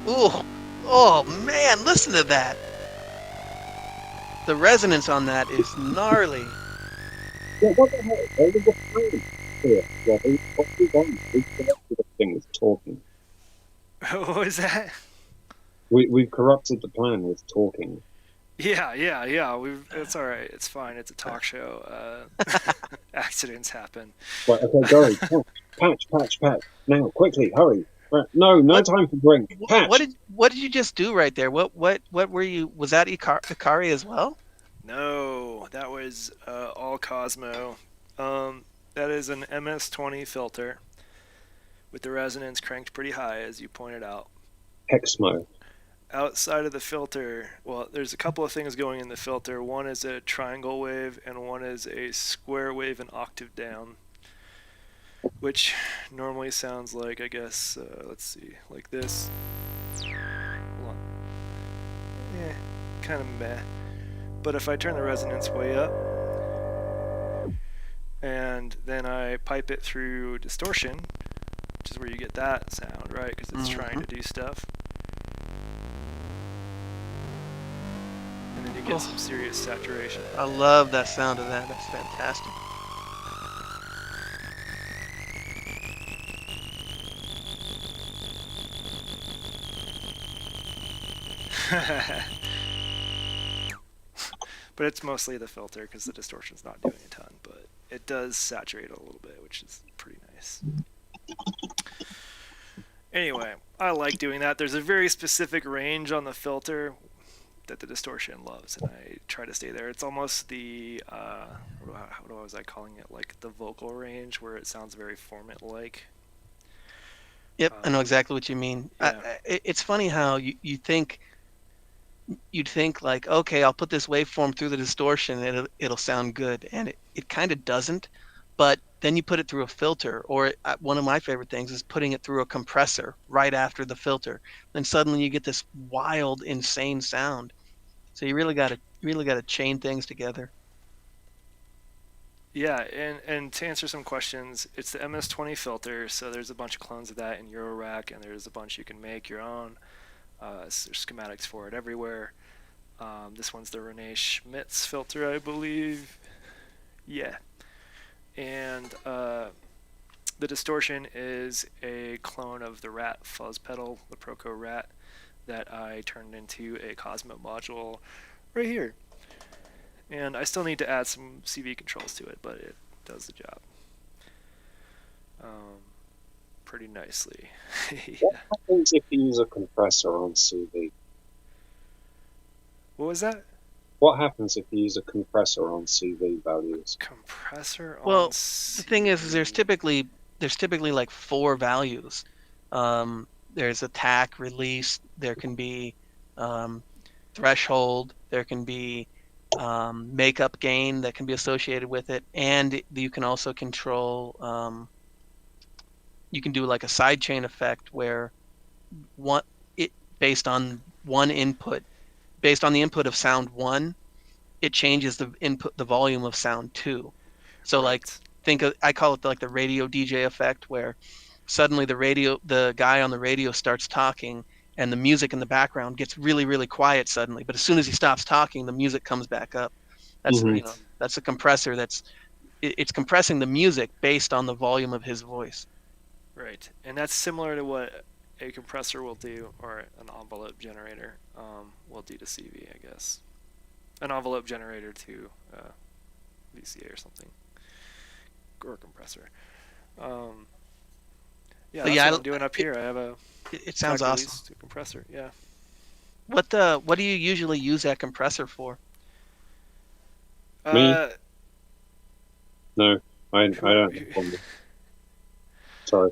Ooh, oh man, listen to that. The resonance on that is gnarly. Yeah, what the hell? There was a plan here, Robbie. What do you want? We've corrupted the thing with talking. What was that? We've corrupted the plan with talking. Yeah. It's all right. It's fine. It's a talk show. Accidents happen. Right, okay, go. Patch. Now, quickly, hurry. Right, no time for drink. Patch. What did you just do right there? What were you? Was that Ikari as well? No, that was all Cosmo. That is an MS-20 filter with the resonance cranked pretty high, as you pointed out. Hexmo. Outside of the filter, well, there's a couple of things going in the filter. One is a triangle wave, and one is a square wave an octave down, which normally sounds like, I guess, let's see, like this. Hold on. Yeah, kind of meh. But if I turn the resonance way up, and then I pipe it through distortion, which is where you get that sound, right? Because it's trying to do stuff. And then you get some serious saturation. I love that sound of that. That's fantastic. But it's mostly the filter because the distortion's not doing a ton, but it does saturate a little bit, which is pretty nice. Anyway, I like doing that. There's a very specific range on the filter that the distortion loves, and I try to stay there. It's almost the, how was I calling it? Like the vocal range where it sounds very Formant-like. Yep, I know exactly what you mean. Yeah. It's funny how you'd think like, okay, I'll put this waveform through the distortion and it'll sound good, and it kind of doesn't. But then you put it through a filter, or one of my favorite things is putting it through a compressor right after the filter. Then suddenly you get this wild, insane sound. So you really got to chain things together. Yeah, and to answer some questions, it's the MS-20 filter, so there's a bunch of clones of that in Eurorack, and there's a bunch you can make your own. There's schematics for it everywhere. This one's the Rene Schmitz filter, I believe. Yeah. And the distortion is a clone of the Rat fuzz pedal, the Proco Rat, that I turned into a Cosmo module right here. And I still need to add some CV controls to it, but it does the job pretty nicely. Yeah. What happens if you use a compressor on CV? What was that? What happens if you use a compressor on CV values? Compressor on Well, CV. the thing is there's typically like 4 values. There's attack, release, there can be threshold, there can be makeup gain that can be associated with it, and you can also control you can do like a sidechain effect where based on one input, based on the input of sound 1, it changes the volume of sound 2. So Right. like I call it like the radio DJ effect, where suddenly the guy on the radio starts talking and the music in the background gets really, really quiet suddenly, but as soon as he stops talking, the music comes back up. That's Mhm. that's a compressor that's it's compressing the music based on the volume of his voice. Right, and that's similar to what a compressor will do, or an envelope generator will do to CV, I guess. An envelope generator to VCA or something, or a compressor. Yeah, that's what I'm doing up here. I have a it sounds awesome. To compressor. Yeah. What do you usually use that compressor for? Me? No, I don't. Sorry.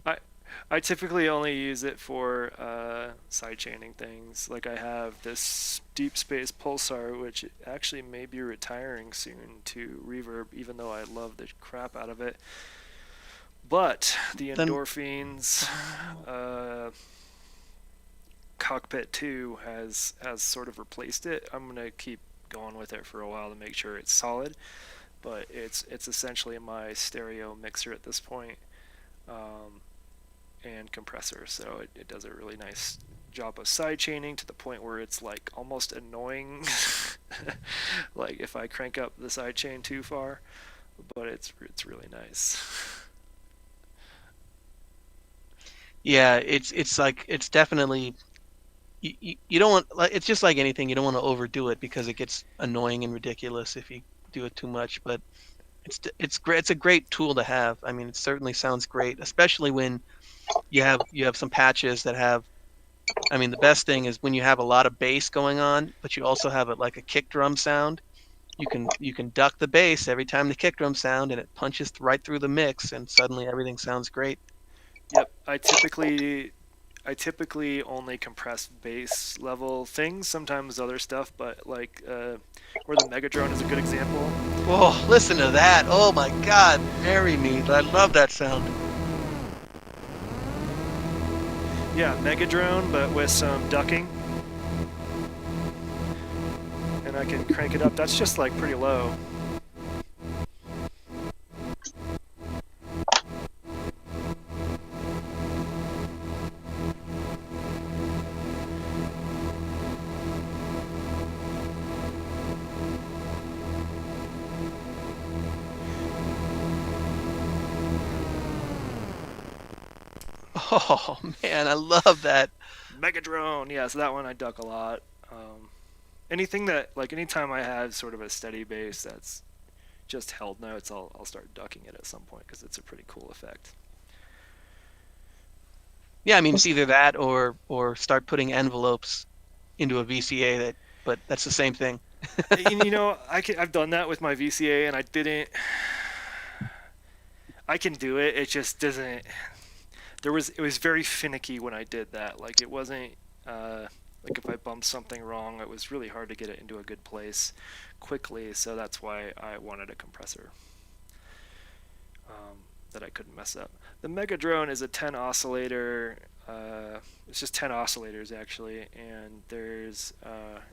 I typically only use it for sidechaining things. Like I have this Deep Space Pulsar, which actually may be retiring soon to Reverb, even though I love the crap out of it. But the Endorphins Cockpit 2 has sort of replaced it. I'm gonna keep going with it for a while to make sure it's solid, but it's essentially my stereo mixer at this point, and compressor. So it does a really nice job of sidechaining to the point where it's like almost annoying, like if I crank up the sidechain too far, but it's really nice. Yeah, it's like it's definitely you don't want, like, it's just like anything, you don't want to overdo it because it gets annoying and ridiculous if you do it too much, but it's great. It's a great tool to have. I mean, it certainly sounds great, especially when you have some patches that have, I mean, the best thing is when you have a lot of bass going on, but you also have it like a kick drum sound. You can duck the bass every time the kick drum sound, and it punches right through the mix, and suddenly everything sounds great. Yep, I typically only compress bass level things, sometimes other stuff, but like or the Megadrone is a good example. Oh, listen to that. Oh my god, marry me. I love that sound. Yeah, Megadrone, but with some ducking. And I can crank it up. That's just like pretty low. Oh man, I love that. Megadrone, yeah, so that one I duck a lot. Anything that, like, anytime I have sort of a steady bass that's just held notes, I'll start ducking it at some point because it's a pretty cool effect. Yeah, I mean, it's either that or start putting envelopes into a VCA, but that's the same thing. You know, I've done that with my VCA, and I can do it. It just doesn't. It was very finicky when I did that. Like, it wasn't like if I bumped something wrong, it was really hard to get it into a good place quickly. So that's why I wanted a compressor that I couldn't mess up. The Megadrone is a 10 oscillator. It's just 10 oscillators actually, and there's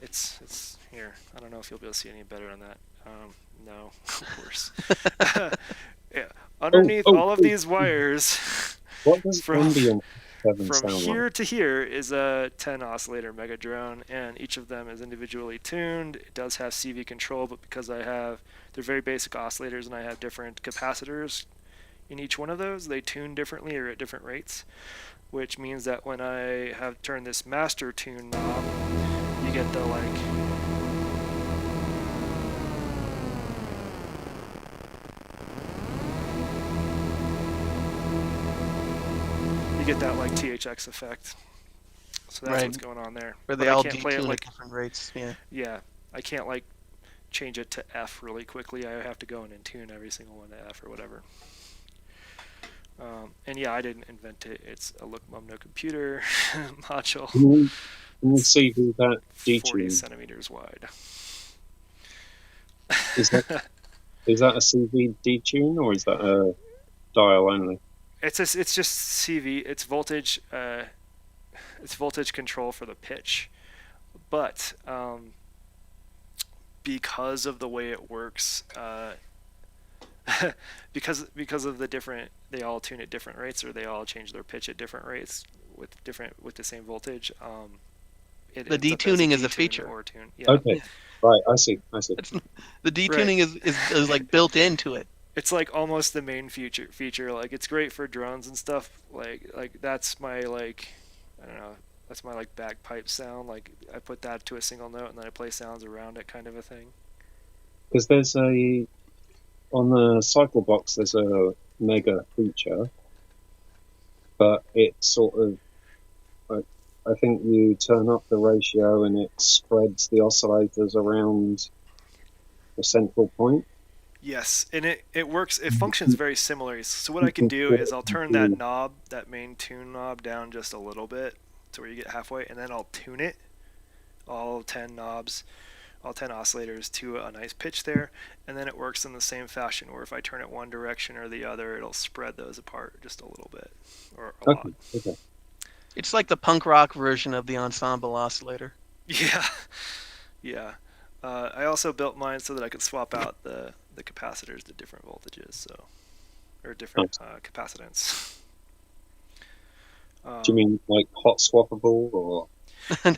it's here. I don't know if you'll be able to see any better on that. No, of course. Yeah, underneath all of these wires. What does from sound here like? to here is a 10 oscillator Megadrone, and each of them is individually tuned. It does have CV control, but because they're very basic oscillators and I have different capacitors in each one of those, they tune differently or at different rates, which means that when I have turned this master tune knob, you get the get that like THX effect. So that's what's going on there. Where they all detune at different rates. Yeah. Yeah, I can't like change it to F really quickly. I have to go in and tune every single one to F or whatever. And yeah, I didn't invent it. It's a Look Mum No Computer module. Can you see who that detuned? 40 centimeters wide. Is that a CV detune or is that a dial only? It's just CV. It's voltage. It's voltage control for the pitch, but because of the way it works, because of the different, they all tune at different rates, or they all change their pitch at different rates with the same voltage. The detuning is a feature. Or tune. Yeah. Okay, right. I see. The detuning is like built into it. It's like almost the main feature. Like it's great for drones and stuff. Like that's my like I don't know. That's my like bagpipe sound. Like I put that to a single note and then I play sounds around it, kind of a thing. Because there's on the cycle box there's a mega feature, but it's sort of I think you turn up the ratio and it spreads the oscillators around the central point. Yes, and it works. It functions very similarly. So what I can do is I'll turn that knob, that main tune knob, down just a little bit to where you get halfway, and then I'll tune it, all 10 knobs, all 10 oscillators to a nice pitch there, and then it works in the same fashion where if I turn it one direction or the other, it'll spread those apart just a little bit or a lot. Okay. It's like the punk rock version of the ensemble oscillator. Yeah, yeah. I also built mine so that I could swap out the capacitors to different voltages, or different capacitance. Do you mean like hot swappable or?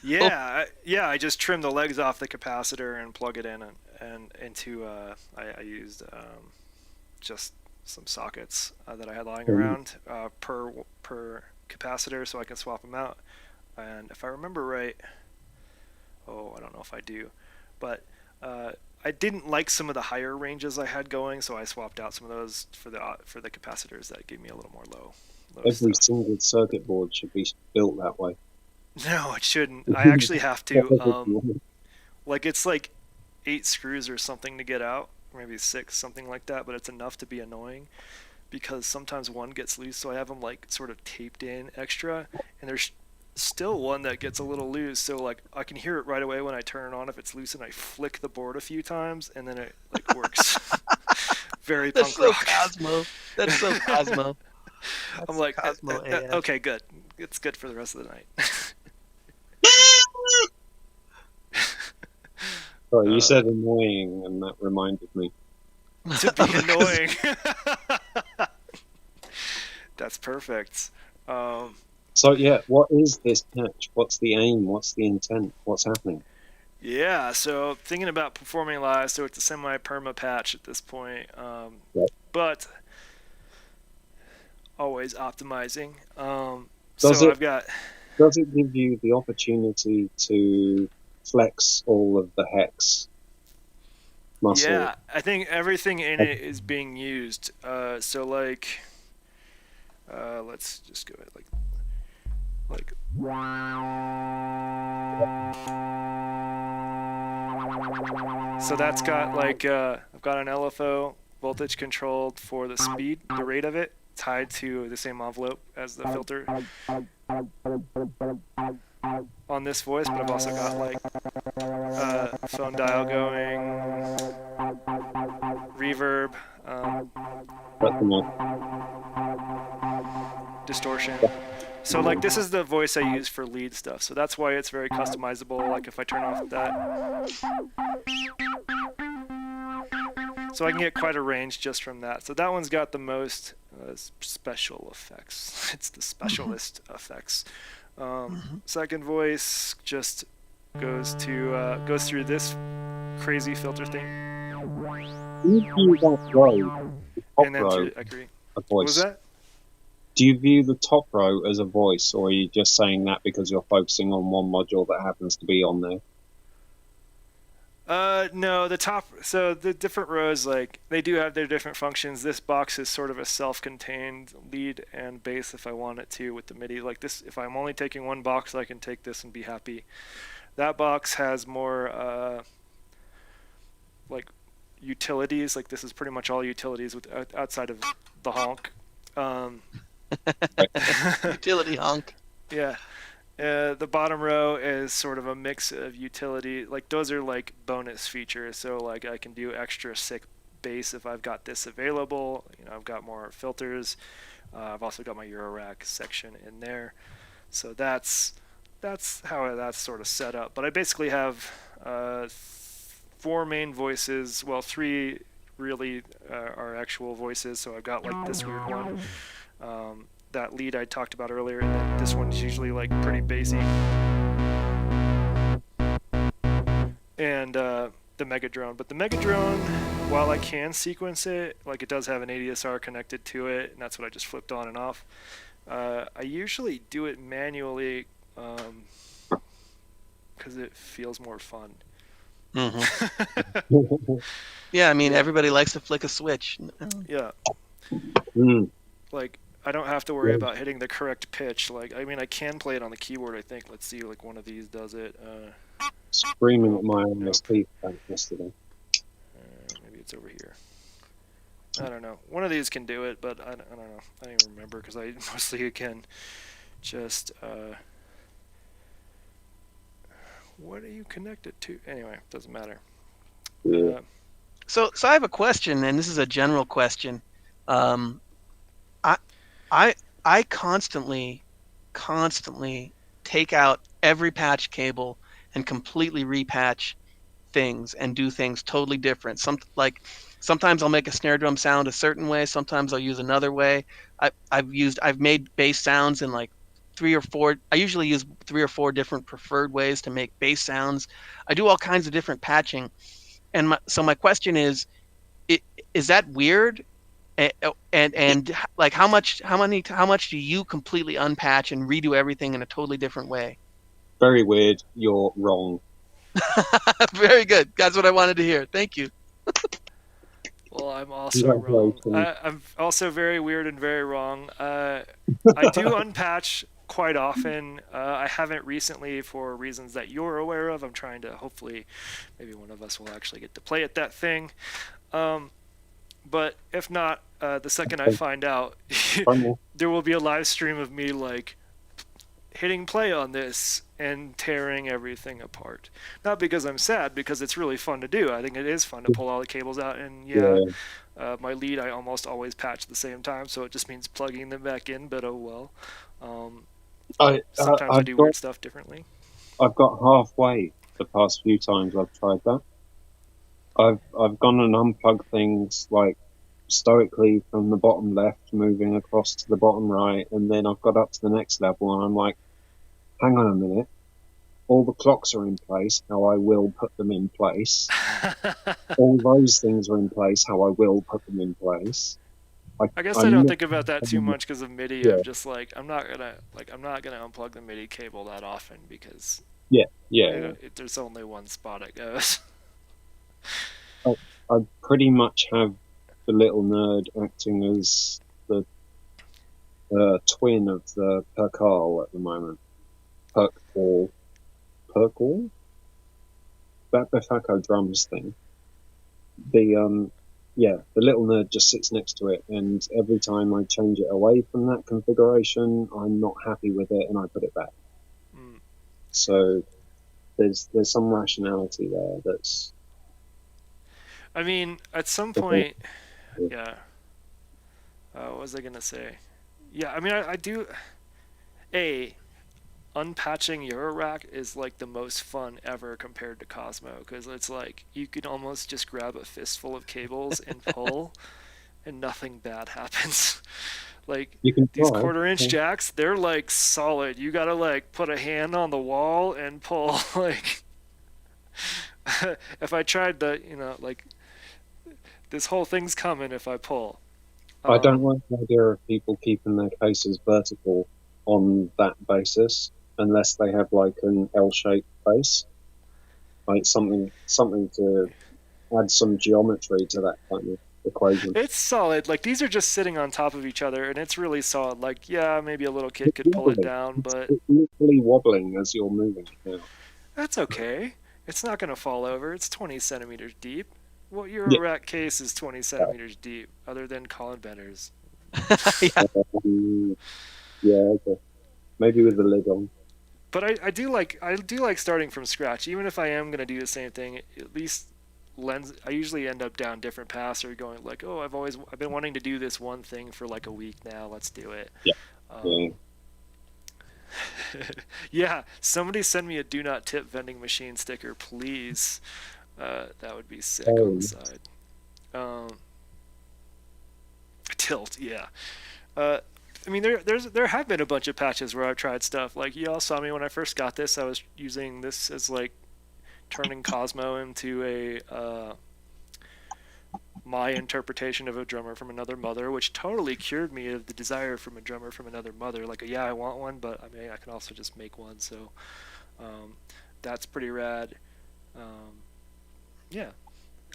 Yeah, I just trim the legs off the capacitor and plug it in and into. I used just some sockets that I had lying around per capacitor, so I can swap them out. And if I remember right, I don't know if I do, but I didn't like some of the higher ranges I had going, so I swapped out some of those for the capacitors that gave me a little more low Every stuff. single circuit board should be built that way. No, it shouldn't. I actually have to. Like it's like 8 screws or something to get out, maybe 6, something like that. But it's enough to be annoying because sometimes one gets loose, so I have them like sort of taped in extra, and there's still one that gets a little loose. So like I can hear it right away when I turn it on if it's loose, and I flick the board a few times, and then it like works. Very That's punk so rock. Cosmo. That's so Cosmo. I'm like, Cosmo AF. okay, good. It's good for the rest of the night. Sorry, you said annoying, and that reminded me. To be annoying. That's perfect. So yeah, what is this patch? What's the aim? What's the intent? What's happening? Yeah, so thinking about performing live, so it's a semi-perma patch at this point, but always optimizing. Does it give you the opportunity to flex all of the hex muscle? Yeah, I think everything in it is being used. So like, let's just go like. So that's got like I've got an LFO voltage controlled for the speed, the rate of it, tied to the same envelope as the filter on this voice, but I've also got like phone dial going, reverb, distortion. So like this is the voice I use for lead stuff, so that's why it's very customizable. Like if I turn off that, so I can get quite a range just from that. So that one's got the most special effects. It's the specialist effects. Second voice just goes through this crazy filter thing, and then through, I agree. What was that? Do you view the top row as a voice, or are you just saying that because you're focusing on one module that happens to be on there? No, the top. So the different rows, like they do have their different functions. This box is sort of a self-contained lead and bass if I want it to with the MIDI. Like this, if I'm only taking one box, I can take this and be happy. That box has more like utilities. Like this is pretty much all utilities with outside of the honk. Utility honk. Yeah. The bottom row is sort of a mix of utility. Like those are like bonus features. So like I can do extra sick bass if I've got this available. You know, I've got more filters. I've also got my Eurorack section in there. So that's how that's sort of set up. But I basically have 4 main voices. Well, 3 really are actual voices. So I've got like this weird one. That lead I talked about earlier, and then this one's usually like pretty bassy. And the Mega Drone. But the Mega Drone, while I can sequence it, like it does have an ADSR connected to it, and that's what I just flipped on and off. I usually do it manually because it feels more fun. Yeah, I mean, everybody likes to flick a switch. Yeah. Like, I don't have to worry about hitting the correct pitch. Like, I mean, I can play it on the keyboard, I think. Let's see, like, one of these does it. Screaming at my MSP yesterday. Maybe it's over here. I don't know. One of these can do it, but I don't know. I don't even remember because I mostly, again, just... what are you connected to? Anyway, doesn't matter. Yeah. So I have a question, and this is a general question. I constantly take out every patch cable and completely repatch things and do things totally different. Sometimes I'll make a snare drum sound a certain way. Sometimes I'll use another way. I've made bass sounds in like 3 or 4. I usually use 3 or 4 different preferred ways to make bass sounds. I do all kinds of different patching. And so my question is that weird? And like how much do you completely unpatch and redo everything in a totally different way? Very weird. You're wrong. Very good. That's what I wanted to hear. Thank you. Well, I'm also wrong. I'm also very weird and very wrong. I do unpatch quite often. I haven't recently for reasons that you're aware of. I'm trying to, hopefully, maybe one of us will actually get to play at that thing. But if not, the second I find out, there will be a live stream of me like hitting play on this and tearing everything apart. Not because I'm sad, because it's really fun to do. I think it is fun to pull all the cables out, and my lead I almost always patch at the same time, so it just means plugging them back in, but oh well. Sometimes I do weird stuff differently. I've got halfway the past few times I've tried that. I've gone and unplugged things like stoically from the bottom left, moving across to the bottom right, and then I've got up to the next level, and I'm like, hang on a minute, all the clocks are in place, how I will put them in place. All those things are in place, how I will put them in place. I guess I don't think about that too much because of MIDI. Yeah. I'm just like, I'm not gonna unplug the MIDI cable that often because there's only one spot it goes. I pretty much have the little nerd acting as the twin of the Percal at the moment. Percal? That Befaco drums thing. The little nerd just sits next to it, and every time I change it away from that configuration, I'm not happy with it, and I put it back. So there's some rationality there that's... I mean, at some point, what was I gonna say? Yeah, I mean, I do. Unpatching Eurorack is like the most fun ever compared to Cosmo, because it's like you can almost just grab a fistful of cables and pull, and nothing bad happens. Like these 1/4-inch jacks, they're like solid. You gotta like put a hand on the wall and pull. Like if I tried to, like. This whole thing's coming if I pull. I don't like the idea of people keeping their cases vertical on that basis, unless they have like an L-shaped base, like something to add some geometry to that kind of equation. It's solid. Like these are just sitting on top of each other, and it's really solid. Like maybe a little kid could pull it down, but it's literally wobbling as you're moving. That's okay. It's not going to fall over. It's 20 centimeters deep. Well, your rack case is 20 centimeters deep, other than Colin Benner's. Okay. Maybe with the lid on. But I do like starting from scratch, even if I am gonna do the same thing. At least I usually end up down different paths or going like, oh, I've been wanting to do this one thing for like a week now. Let's do it. Yeah. Somebody send me a "Do Not Tip" vending machine sticker, please. That would be sick on the side. Tilt, yeah. I mean, there have been a bunch of patches where I've tried stuff. Like, y'all saw me when I first got this. I was using this as like turning Cosmo into a my interpretation of a drummer from another mother, which totally cured me of the desire from a drummer from another mother. Like, yeah, I want one, but I mean, I can also just make one. So um, that's pretty rad. Um, yeah,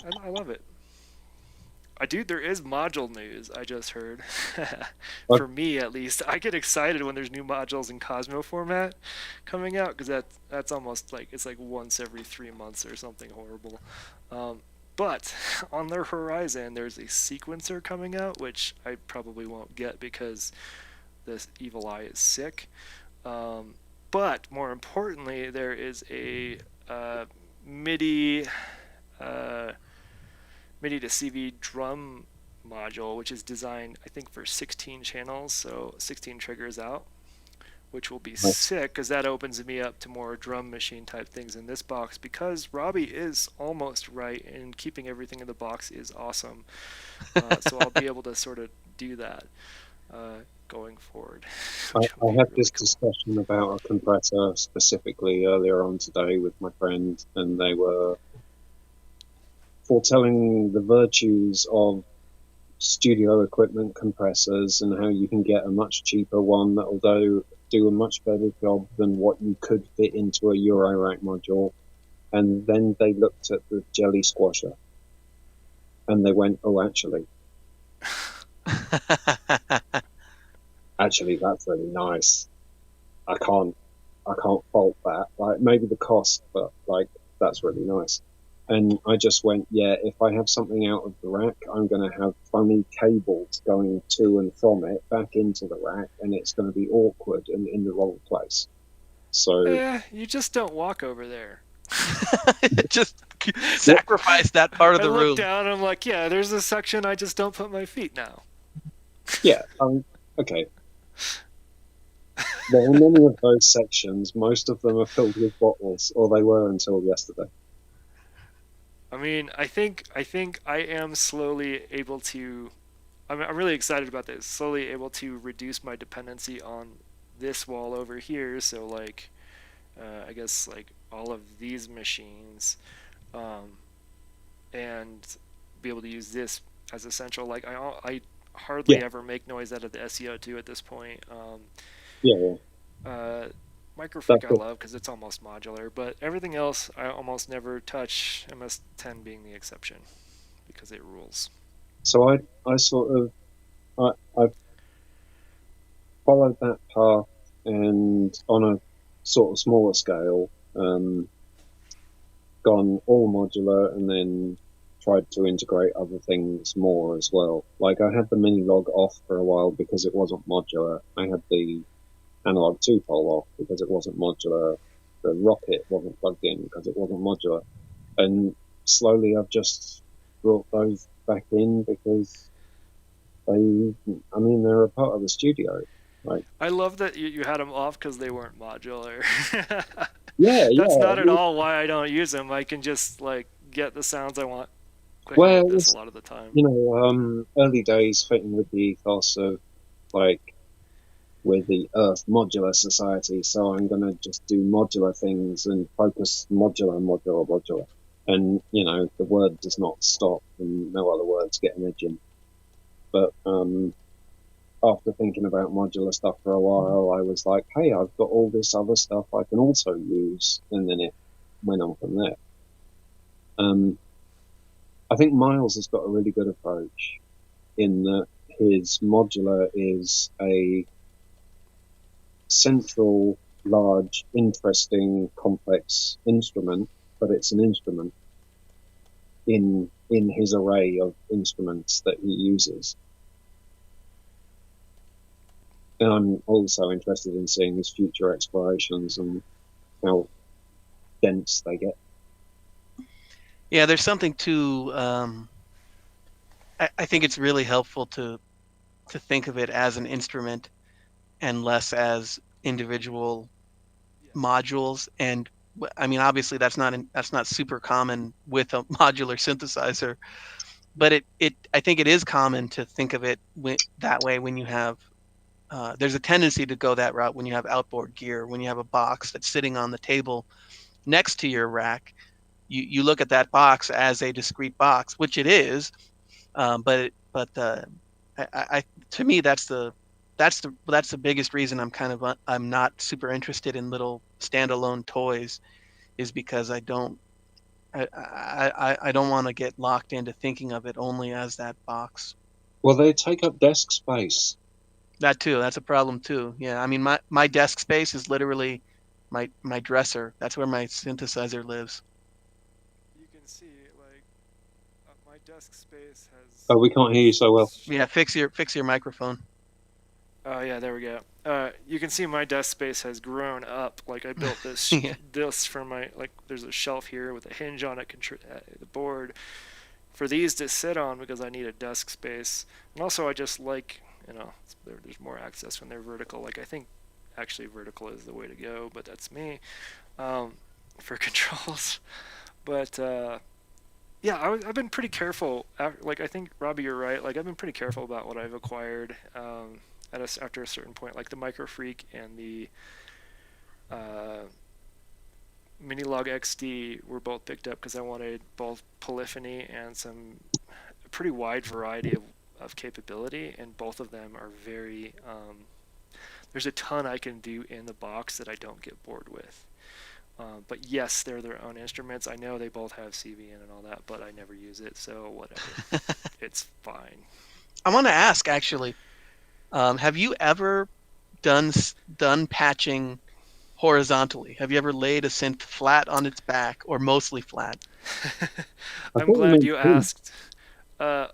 I love it. I do. There is module news. I just heard. But For me, at least, I get excited when there's new modules in Cosmo format coming out because that's almost like it's like once every 3 months or something horrible. Um, but on their horizon, there's a sequencer coming out, which I probably won't get because this Evil Eye is sick. Um, but more importantly, there is a MIDI uh, MIDI to CV drum module, which is designed, I think, for 16 channels, so 16 triggers out, which will be nice. sick because that opens me up to more drum machine type things in this box. Because Robbie is almost right, and keeping everything in the box is awesome. So I'll be able to sort of do that going forward, which I will be had really this cool. discussion about a compressor specifically earlier on today with my friend, and they were foretelling the virtues of studio equipment compressors and how you can get a much cheaper one that'll do a much better job than what you could fit into a Eurorack module. And then they looked at the jelly squasher and they went, oh, actually, that's really nice. I can't, I can't fault that. Like maybe the cost, but like that's really nice. And I just went, yeah, if I have something out of the rack, I'm going to have funny cables going to and from it back into the rack, and it's going to be awkward and in the wrong place. So, You just don't walk over there. Just what? sacrifice that part of I the look room. down, I'm like, yeah, there's a section I just don't put my feet now. Yeah, okay. There are many of those sections. Most of them are filled with bottles, or they were until yesterday. I mean, I think I am slowly able to. I'm really excited about this. Slowly able to reduce my dependency on this wall over here. So like, I guess like all of these machines, um, and be able to use this as essential. Like I Yeah, hardly ever make noise out of the SEO2 at this point. yeah, yeah. Uh, Microfreak That's I it. love because it's almost modular, but everything else I almost never touch. MS10 being the exception because it rules. So I sort of, I followed that path and on a sort of smaller scale, gone all modular and then tried to integrate other things more as well. Like I had the mini log off for a while because it wasn't modular. I had the analog 2 pole off because it wasn't modular. The rocket wasn't plugged in because it wasn't modular. And slowly I've just brought those back in because I mean, they're a part of the studio. Like, I love that you had them off because they weren't modular. yeah, That's yeah. not at all why I don't use them. I can just like get the sounds I want quicker Well, with it this a was, lot of the time. early days fitting with the ethos of like with the Earth Modular Society, so I'm going to just do modular things and focus modular. And, the word does not stop and no other words get an edge in. But after thinking about modular stuff for a while, I was like, hey, I've got all this other stuff I can also use. And then it went on from there. Um, I think Miles has got a really good approach in that his modular is a central, large, interesting, complex instrument, but it's an instrument in his array of instruments that he uses. And I'm also interested in seeing his future explorations and how dense they get. Yeah, there's something to. I think it's really helpful to think of it as an instrument and less as individual modules. And I mean, obviously, that's not super common with a modular synthesizer, but it I think it is common to think of it that way when you have. There's a tendency to go that route when you have outboard gear, when you have a box that's sitting on the table next to your rack. you look at that box as a discrete box, which it is. But to me that's the biggest reason I'm not super interested in little standalone toys, is because I don't want to get locked into thinking of it only as that box. Well, they take up desk space. That too, that's a problem too. Yeah, I mean my desk space is literally my dresser. That's where my synthesizer lives. You can see, like, my desk space has. Oh, we can't hear you so well. Yeah, fix your microphone. Oh yeah, there we go. You can see my desk space has grown up. Like I built this Yeah. this for my, like. There's a shelf here with a hinge on it, the board for these to sit on because I need a desk space, and also I just like, there's more access when they're vertical. Like I think actually vertical is the way to go, but that's me, for controls. But yeah, I've been pretty careful. Like I think Robbie, you're right. Like I've been pretty careful about what I've acquired. After a certain point, like the Micro Freak and the uh, Minilog XD were both picked up because I wanted both polyphony and some pretty wide variety of capability, and both of them are very. There's a ton I can do in the box that I don't get bored with. But yes, they're their own instruments. I know they both have CVN and all that, but I never use it, so whatever. It's fine. I want to ask actually, have you ever done patching horizontally? Have you ever laid a synth flat on its back or mostly flat? I I'm thought you glad meant you two. asked. Uh,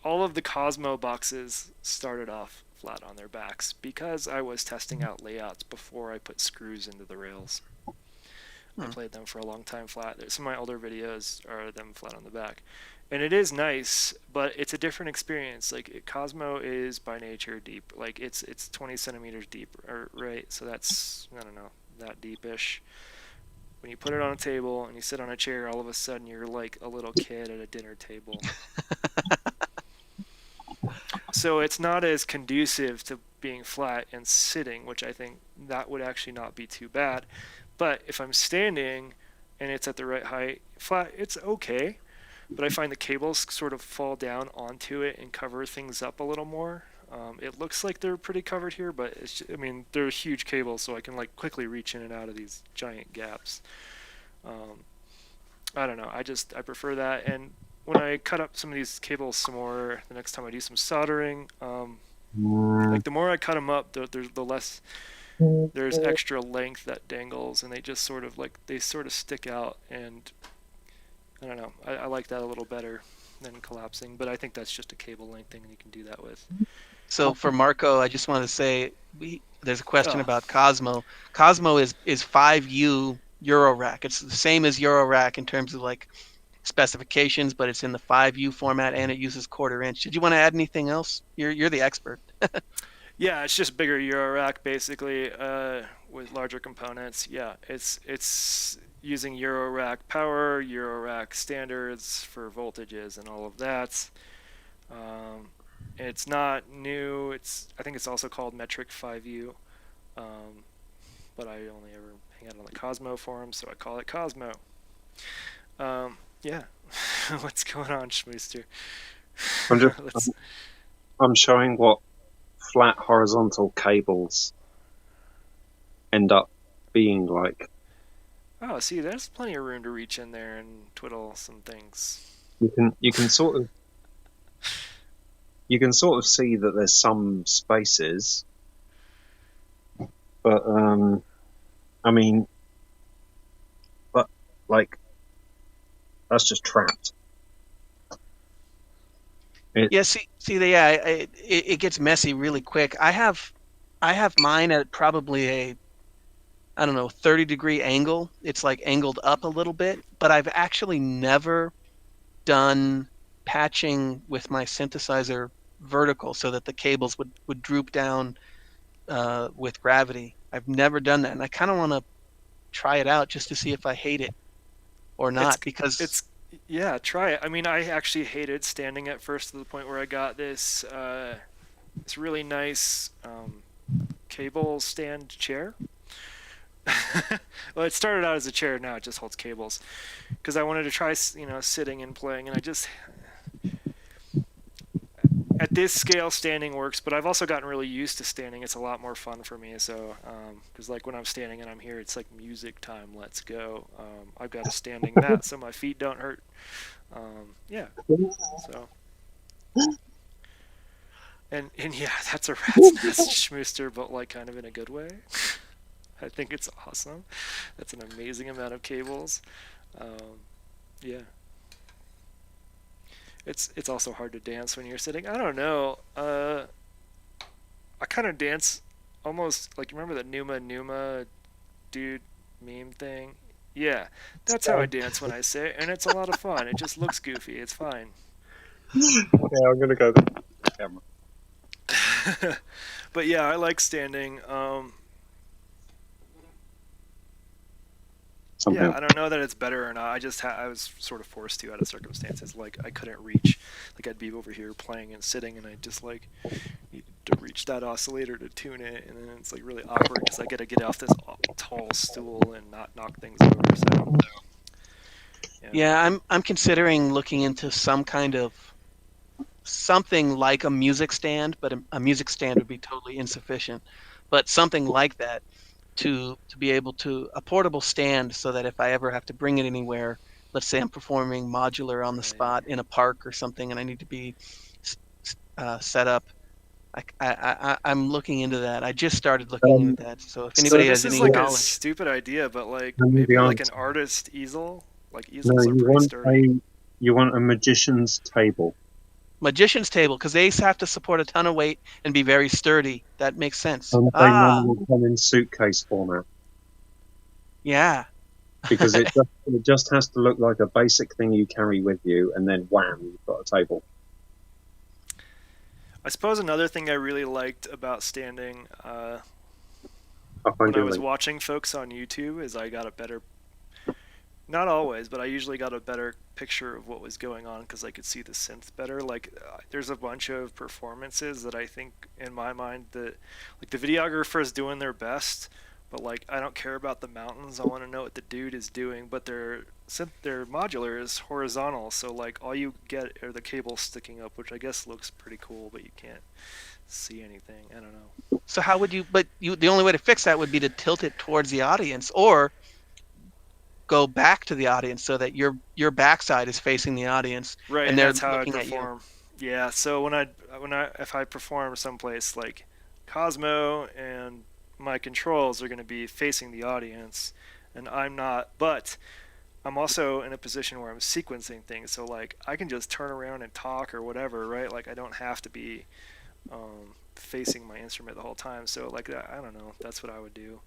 all of the Cosmo boxes started off flat on their backs because I was testing out layouts before I put screws into the rails. I Hmm. played them for a long time flat. Some of my older videos are them flat on the back. And it is nice, but it's a different experience. Like Cosmo is by nature deep. Like it's 20 centimeters deep, right? So that's, I don't know, that deepish. When you put it on a table and you sit on a chair, all of a sudden you're like a little kid at a dinner table. So it's not as conducive to being flat and sitting, which I think that would actually not be too bad. But if I'm standing and it's at the right height, flat, it's okay. But I find the cables sort of fall down onto it and cover things up a little more. It looks like they're pretty covered here, but I mean, they're huge cables, so I can like quickly reach in and out of these giant gaps. Um, I don't know. I prefer that. And when I cut up some of these cables some more, the next time I do some soldering, like the more I cut them up, the less there's extra length that dangles, and they sort of stick out. And I don't know. I like that a little better than collapsing, but I think that's just a cable length thing, and you can do that with. So for Marco, I just want to say there's a question Oh, about Cosmo. Cosmo is 5U Eurorack. It's the same as Eurorack in terms of like specifications, but it's in the 5U format and it uses quarter inch. Did you want to add anything else? You're the expert. yeah, it's just bigger Euro rack basically, with larger components. Yeah, it's using Euro rack power, Euro rack standards for voltages and all of that. Um, it's not new. I think it's also called Metric 5U, um, but I only ever hang out on the Cosmo forum, so I call it Cosmo. Yeah, what's going on, Schmooster? I'm just Let's. I'm showing what flat horizontal cables end up being like. Oh, see, there's plenty of room to reach in there and twiddle some things. You can sort of see that there's some spaces, but I mean, but like that's just trapped. Yeah, it gets messy really quick. I have mine at probably a, I don't know, 30-degree angle. It's like angled up a little bit, but I've actually never done patching with my synthesizer vertical so that the cables would droop down with gravity. I've never done that, and I kind of want to try it out just to see if I hate it or It's not. Because it's yeah, try it. I mean, I actually hated standing at first to the point where I got this really nice cable stand chair. Well, it started out as a chair. Now it just holds cables. Because I wanted to try, sitting and playing, and I just at this scale, standing works. But I've also gotten really used to standing. It's a lot more fun for me. So, because like when I'm standing and I'm here, it's like music time. Let's go. I've got a standing mat, so my feet don't hurt. Yeah. So. And yeah, that's a rat's nest schmooster, but like kind of in a good way. I think it's awesome. That's an amazing amount of cables. Yeah. It's also hard to dance when you're sitting. I don't know. I kind of dance almost like, remember the Numa dude meme thing? Yeah, that's how I dance when I sit, and it's a lot of fun. It just looks goofy. It's fine. Yeah, I'm gonna go the camera. But yeah, I like standing. Yeah, I don't know that it's better or not. I was sort of forced to out of circumstances. Like I couldn't reach, like I'd be over here playing and sitting, and I just like need to reach that oscillator to tune it, and then it's like really awkward because I got to get off this tall stool and not knock things over. So Yeah, I'm considering looking into some kind of something like a music stand, but a music stand would be totally insufficient. But something like that to be able to a portable stand, so that if I ever have to bring it anywhere, let's say I'm performing modular on the spot in a park or something, and I need to be set up. I'm looking into that. I just started looking into that. So if anybody this has is any like a knowledge, stupid idea, but like maybe like an artist easel. Like No, easels are pretty sturdy. you want a magician's table. magician's table, because they have to support a ton of weight and be very sturdy. That makes sense. And they normally come in suitcase format Yeah. because it just has to look like a basic thing you carry with you, and then wham, you've got a table. I suppose another thing I really liked about standing I'll find when I you a was link. watching folks on YouTube is I got a better, not always, but I usually got a better picture of what was going on because I could see the synth better. Like there's a bunch of performances that I think in my mind that like the videographer is doing their best, but like I don't care about the mountains. I want to know what the dude is doing, but their modular is horizontal, so like all you get are the cables sticking up, which I guess looks pretty cool, but you can't see anything. I don't know. So how would you? But the only way to fix that would be to tilt it towards the audience, or go back to the audience so that your backside is facing the audience, Right, and and they're that's how I looking at you. perform. Yeah, so if I perform someplace like Cosmo and my controls are going to be facing the audience, and I'm not, but I'm also in a position where I'm sequencing things, so like I can just turn around and talk or whatever, right? Like I don't have to be facing my instrument the whole time. So like I don't know, that's what I would do.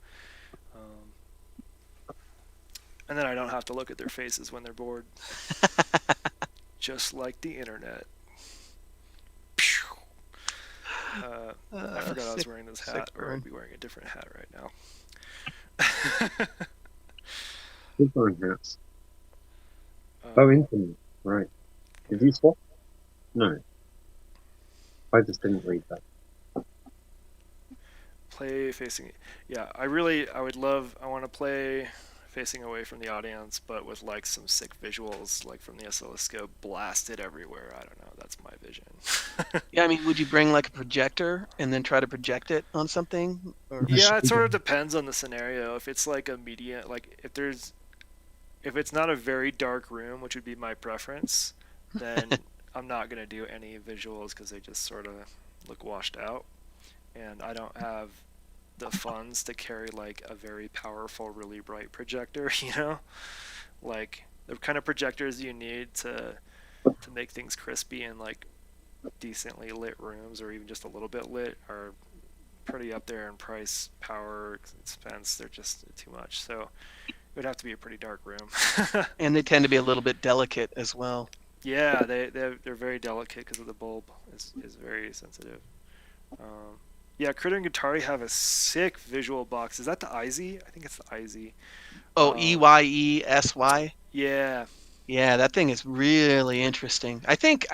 And then I don't have to look at their faces when they're bored. Just like the internet. I forgot I was wearing this hat, or I'd be wearing a different hat right now. Different hats. Infinite. Right. Did you swap? No. I just didn't read that. Play facing. Yeah, I want to play facing away from the audience, but with like some sick visuals, like from the oscilloscope blasted everywhere. I don't know. That's my vision. Yeah, I mean, would you bring like a projector and then try to project it on something? Or... Yeah, it sort of depends on the scenario. If it's like a media, like if it's not a very dark room, which would be my preference, then I'm not gonna do any visuals because they just sort of look washed out, and I don't have the funds to carry like a very powerful, really bright projector, like the kind of projectors you need to make things crispy in like decently lit rooms, or even just a little bit lit, are pretty up there in price, power, expense. They're just too much. So it would have to be a pretty dark room. And they tend to be a little bit delicate as well. Yeah, they're very delicate because of the bulb is very sensitive. Yeah, Critter and Guitari have a sick visual box. Is that the IZ? I think it's the IZ. Oh, EYESY. Yeah. Yeah, that thing is really interesting. I think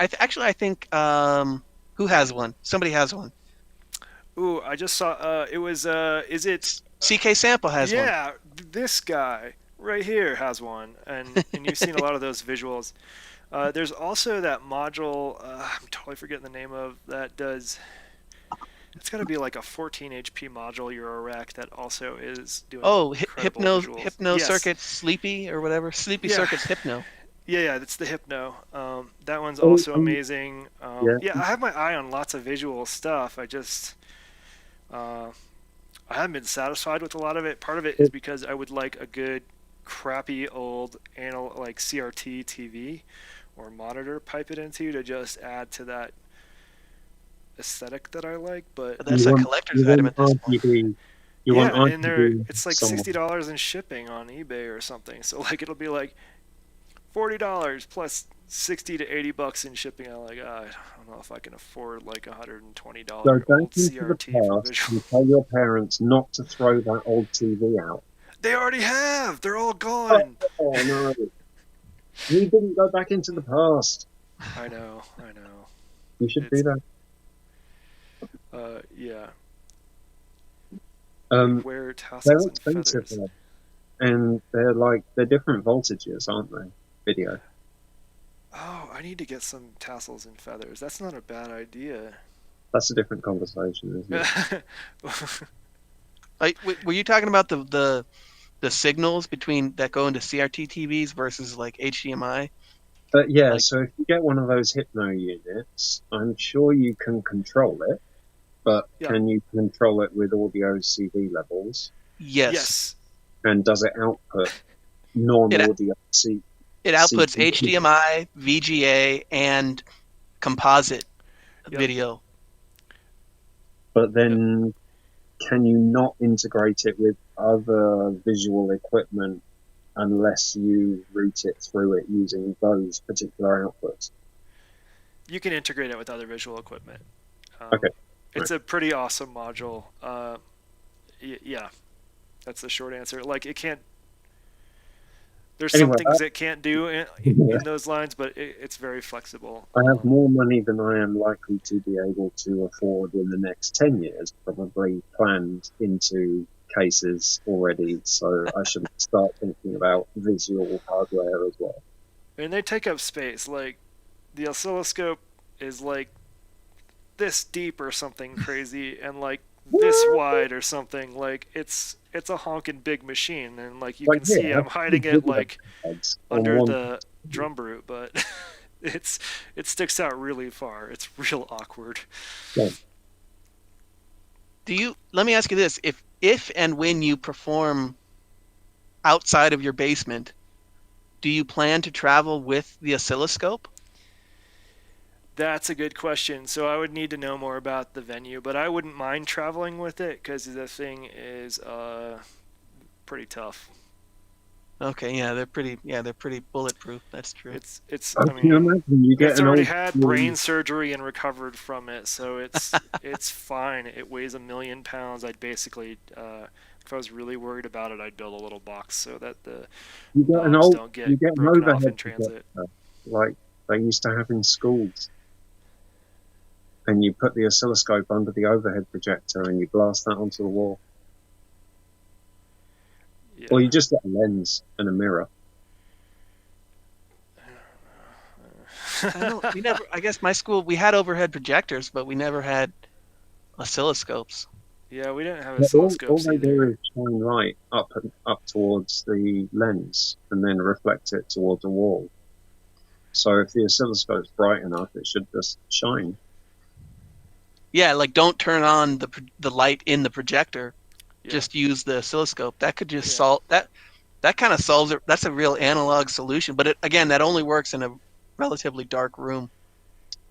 who has one? Somebody has one. Ooh, I just saw. It was. Is it CK Sample has one. Yeah, this guy right here has one, and you've seen a lot of those visuals. There's also that module. I'm totally forgetting the name of that does. It's got to be like a 14 HP module Euro rack that also is doing Oh, incredible visuals. Hypno Yes. Circuit Sleepy or whatever. Sleepy Yeah. Circuits Hypno. Yeah, that's the Hypno. That one's Oh, also amazing. yeah. Yeah, I have my eye on lots of visual stuff. Uh, I haven't been satisfied with a lot of it. Part of it is because I would like a good, crappy old like CRT TV or monitor pipe it into to just add to that aesthetic that I like. But But that's a collector's item at this point. You want yeah, and RGB it's like somewhere. $60 in shipping on eBay or something. So like it'll be like $40 plus 60 to 80 bucks in shipping. I'm like, I don't know if I can afford like $120 Go old back into the CRT for past visual. and tell your parents not to throw that old TV out. They already have. They're all gone. Oh no! You didn't go back into the past. I know. You should do that. Yeah. Wear They're tassels and expensive, feathers. and they're different voltages, aren't they? Video. Oh, I need to get some tassels and feathers. That's not a bad idea. That's a different conversation, isn't it? Like, were you talking about the signals between that go into CRT TVs versus like HDMI? But yeah, Like- so if you get one of those Hypno units, I'm sure you can control it. But Yeah. can you control it with audio CD levels? Yes. And does it output non-audio CD? It outputs CD? HDMI, VGA, and composite Yep. video. But then can you not integrate it with other visual equipment unless you route it through it using those particular outputs? You can integrate it with other visual equipment. Okay. It's a pretty awesome module. Yeah, that's the short answer. Like it can't. There's some Anyway, things it can't do in those lines, but it's very flexible. I have more money than I am likely to be able to afford in the next 10 years, probably planned into cases already, so I should start thinking about visual hardware as well. And they take up space. Like the oscilloscope is like this deep or something crazy, and like this wide or something. Like it's a honking big machine, and like you can see I'm hiding it like under the drum brute, but it sticks out really far. It's real awkward. Yeah. Let me ask you this: if and when you perform outside of your basement, do you plan to travel with the oscilloscope? That's a good question. So I would need to know more about the venue, but I wouldn't mind traveling with it because the thing is pretty tough. Okay, yeah, they're pretty bulletproof. That's true. It's I mean, imagine you get it's an already old had brain surgery and recovered from it, so it's fine. It weighs 1,000,000 pounds. I'd basically, if I was really worried about it, I'd build a little box so that the knobs don't get broken off in transit. Like they used to have in schools. And you put the oscilloscope under the overhead projector and you blast that onto the wall. Yeah. Or you just get a lens and a mirror. I guess my school, we had overhead projectors, but we never had oscilloscopes. Yeah, we didn't have All oscilloscopes they do either. is shine light up towards the lens and then reflect it towards the wall. So if the oscilloscope's bright enough, it should just shine. Yeah, like don't turn on the light in the projector. Yeah. Just use the oscilloscope. That could just Yeah. solve that. That kind of solves it. That's a real analog solution. But again, that only works in a relatively dark room.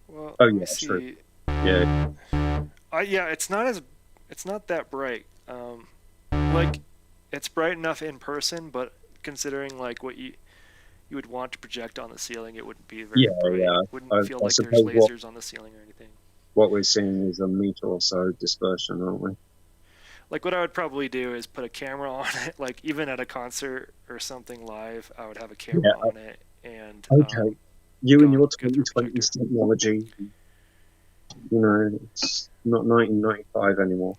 Well, Oh, let me yeah, see. true. Yeah. Yeah, it's not that bright. Like it's bright enough in person, but considering like what you would want to project on the ceiling, it wouldn't be very bright. Yeah. Wouldn't feel I like there's suppose lasers on the ceiling or anything. What we're seeing is a meter or so dispersion, aren't we? Like what I would probably do is put a camera on it. Like even at a concert or something live, I would have a camera on it and Okay. You and go your through a 2020s technology. You know, it's not 1995 anymore.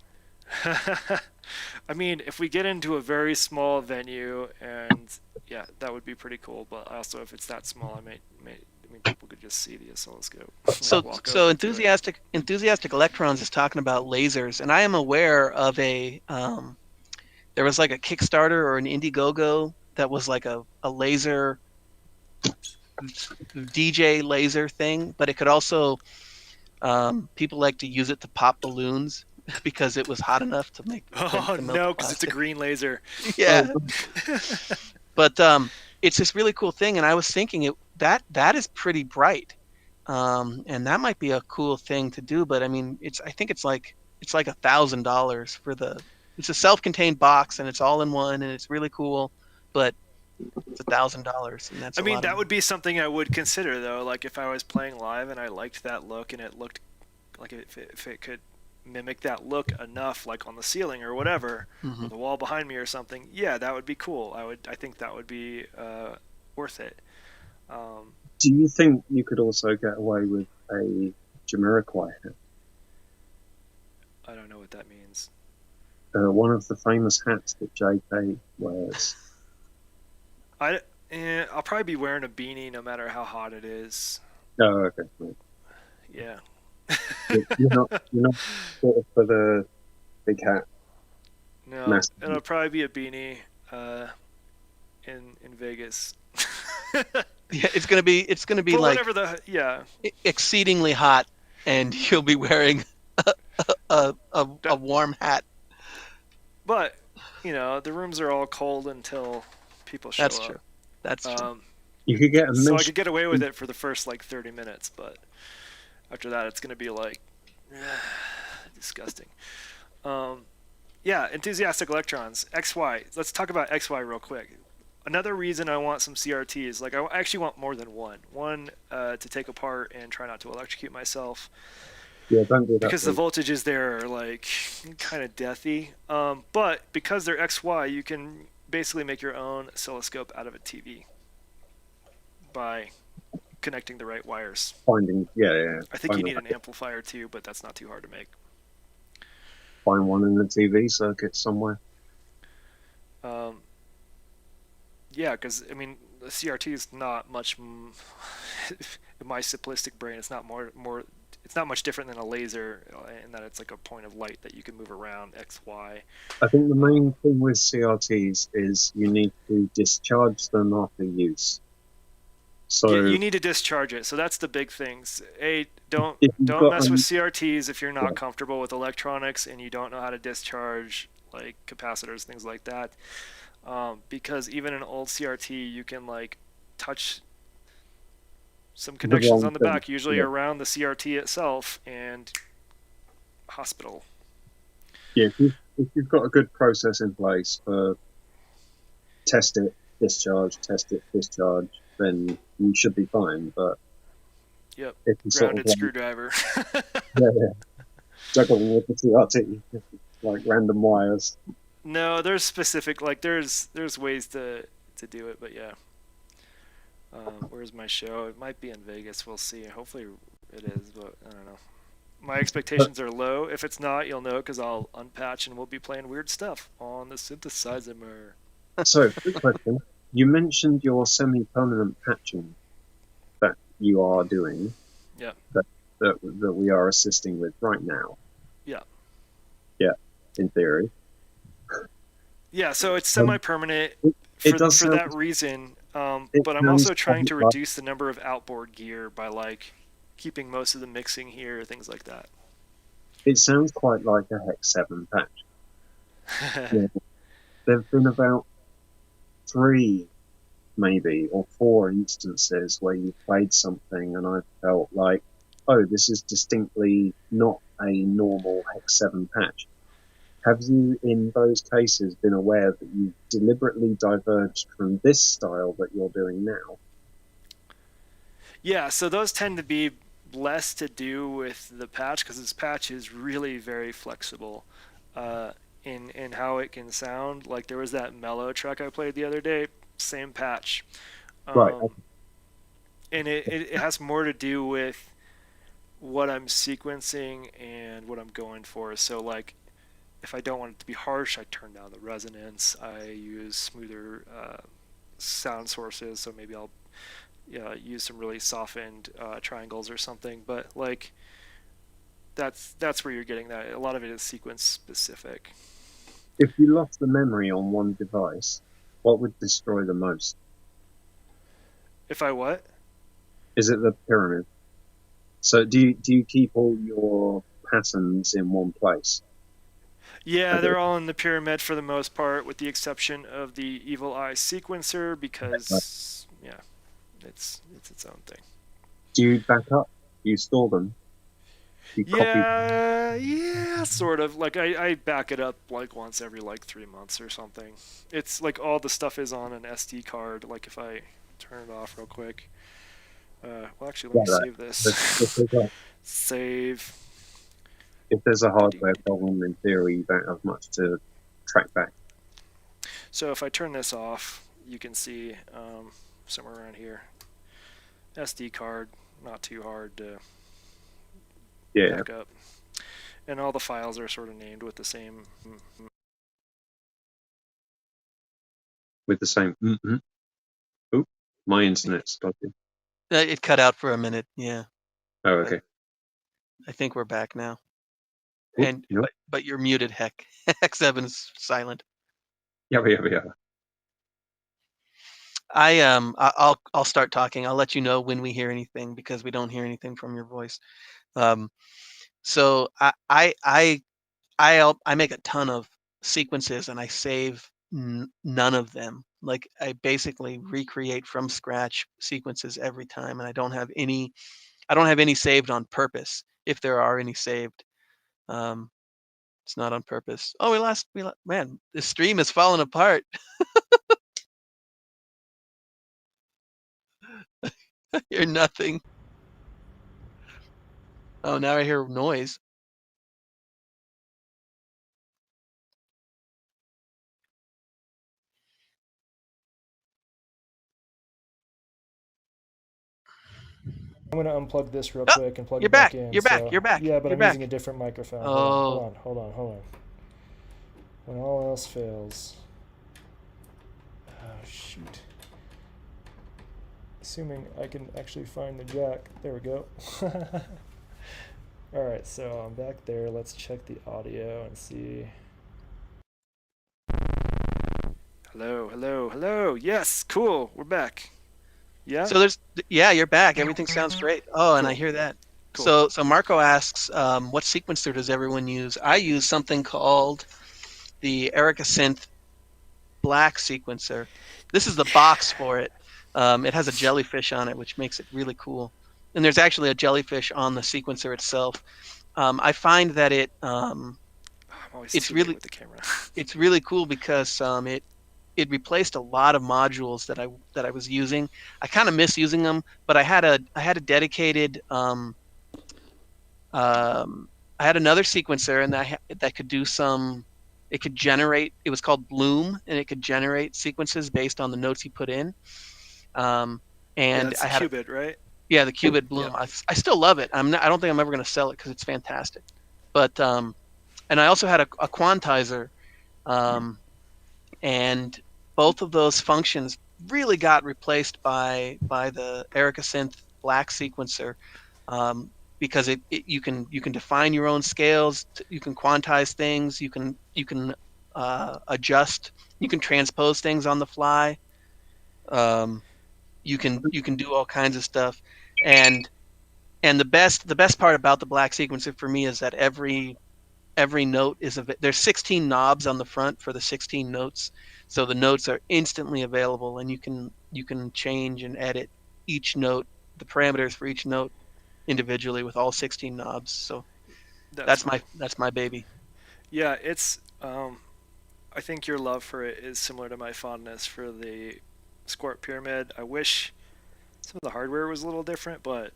I mean, if we get into a very small venue, and yeah, that would be pretty cool. But also, if it's that small, I mean, people could just see the oscilloscope, So, walk so over to it. enthusiastic electrons is talking about lasers, and I am aware of a there was like a Kickstarter or an Indiegogo that was like a laser DJ laser thing, but it could also people like to use it to pop balloons because it was hot enough to make Oh to melt the no, because it's a plastic. green laser. Oh, Yeah, but it's this really cool thing, and I was thinking that is pretty bright, and that might be a cool thing to do. But I mean, I think it's like $1,000 for the. It's a self-contained box, and it's all in one, and it's really cool. But it's $1,000, and that's I a mean, lot of that money. would be something I would consider though. Like if I was playing live and I liked that look and it looked like if it could mimic that look enough, like on the ceiling or whatever, Hmm. or the wall behind me or something. Yeah, that would be cool. I think that would be worth it. Um, do you think you could also get away with a Jamiroquai hat? I don't know what that means. One of the famous hats that JK wears. I'll probably be wearing a beanie no matter how hot it is. Oh, okay. Right. Yeah. You're not sort of for the big hat. No, Massive. it'll probably be a beanie in Vegas. Yeah, it's gonna be But like whatever yeah. exceedingly hot, and you'll be wearing a warm hat. But the rooms are all cold until people show That's up. true. That's true. You could get a So I mesh. could get away with it for the first like 30 minutes, but after that it's gonna be like disgusting. Um, yeah, enthusiastic electrons. XY. Let's talk about XY real quick. Another reason I want some CRTs, like I actually want more than one. One to take apart and try not to electrocute myself, Yeah, don't do that. because the voltages there are like kind of deathy. But because they're XY, you can basically make your own oscilloscope out of a TV by connecting the right wires. Finding, yeah. I think you need an amplifier too, but that's not too hard to make. Find one in the TV circuit somewhere. Um, yeah, because I mean, the CRT is not much. In my simplistic brain, it's not more. It's not much different than a laser in that it's like a point of light that you can move around X, Y. I think the main thing with CRTs is you need to discharge them after use. So You need to discharge it. So that's the big things. Don't if you've got mess with CRTs if you're not yeah. comfortable with electronics and you don't know how to discharge like capacitors, things like that. Because even an old CRT, you can like touch some the connections wrong on the thing. back, usually Yeah. around the CRT itself, and hospital. Yeah, if you've got a good process in place for test it, discharge, then you should be fine. But Yep. if you sort of Grounded screwdriver. juggling with the CRT, like random wires. No, there's specific like there's ways to do it, but yeah. Where's my show? It might be in Vegas. We'll see. Hopefully it is, but I don't know. My expectations are low. If it's not, you'll know because I'll unpatch and we'll be playing weird stuff on the synthesizer. So, quick question. You mentioned your semi-permanent patching that you are doing. Yeah. That we are assisting with right now. Yeah. Yeah, in theory. Yeah, so it's semi-permanent It does for sound, that reason. it But I'm also sounds trying to like- reduce the number of outboard gear by like keeping most of the mixing here, things like that. It sounds quite like a Hex 7 patch. Yeah. There have been about 3, maybe, or 4 instances where you played something and I felt like, oh, this is distinctly not a normal Hex 7 patch. Have you, in those cases, been aware that you deliberately diverged from this style that you're doing now? Yeah, so those tend to be less to do with the patch because this patch is really very flexible in how it can sound. Like there was that mellow track I played the other day, same patch. Right. And it has more to do with what I'm sequencing and what I'm going for. So like if I don't want it to be harsh, I turn down the resonance. I use smoother sound sources, so maybe I'll use some really softened triangles or something. But like that's where you're getting that. A lot of it is sequence specific. If you lost the memory on one device, what would destroy the most? If I what? Is it the pyramid? So do you keep all your patterns in one place? Yeah, Okay. they're all in the pyramid for the most part, with the exception of the Evil Eye sequencer Right. because yeah, it's its own thing. Do you back up? Do you store them? Do you copy? Yeah, sort of. Like I back it up like once every like 3 months or something. It's like all the stuff is on an SD card. Like if I turn it off real quick. Well, actually, let Yeah, me right. save But if this. there's a, Save. if there's a hardware problem, in theory, you don't have much to track back. So if I turn this off, you can see somewhere around here. SD card, not too hard to Yeah, back up. And all the files are sort of named with the same. with the same. Oh, my internet's dodgy. It cut out for a minute. Yeah, Oh, but okay. I think we're back now. Oh, And no. but you're muted. Heck, X7 is silent. Yeah, yeah, yeah. I'll start talking. I'll let you know when we hear anything because we don't hear anything from your voice. Um, so I make a ton of sequences and I save none of them. Like I basically recreate from scratch sequences every time, and I don't have any saved on purpose. If there are any saved, um, it's not on purpose. Oh, man, the stream is falling apart. You're nothing. Oh, now I hear noise. I'm gonna unplug this real Oh, quick and plug you're it back back. in. You're back. So You're back. yeah, but You're I'm using back. a different microphone. Oh, Hold on. When all else fails. Oh shoot. Assuming I can actually find the jack. There we go. Alright, so I'm back there. Let's check the audio and see. Hello. Yes, cool. We're back. Yeah? so yeah, you're back. Everything sounds great. Oh, and I Cool. hear that. Cool. So Marco asks, what sequencer does everyone use? I use something called the Erica Synth Black sequencer. This is the box for it. It has a jellyfish on it, which makes it really cool. And there's actually a jellyfish on the sequencer itself. I find that I'm always it's too late really with the camera. it's really cool because it replaced a lot of modules that I was using. I kind of miss using them, but I had a dedicated I had another sequencer and that could do some. It could generate. It was called Bloom, and it could generate sequences based on the notes you put in. Um, Yeah, and it's I the had qubit, right? the Qubit Yep. Bloom. I still love it. I don't think I'm ever going to sell it because it's fantastic. But and I also had a quantizer, um, and both of those functions really got replaced by the Erica Synth Black sequencer, because you can define your own scales, you can quantize things, you can adjust, you can transpose things on the fly, um, you can do all kinds of stuff, and the best part about the Black sequencer for me is that every note is there's 16 knobs on the front for the 16 notes, so the notes are instantly available and you can change and edit each note, the parameters for each note individually with all 16 knobs. So That's cool. that's my baby. Yeah, it's I think your love for it is similar to my fondness for the Squirt Pyramid. I wish some of the hardware was a little different, but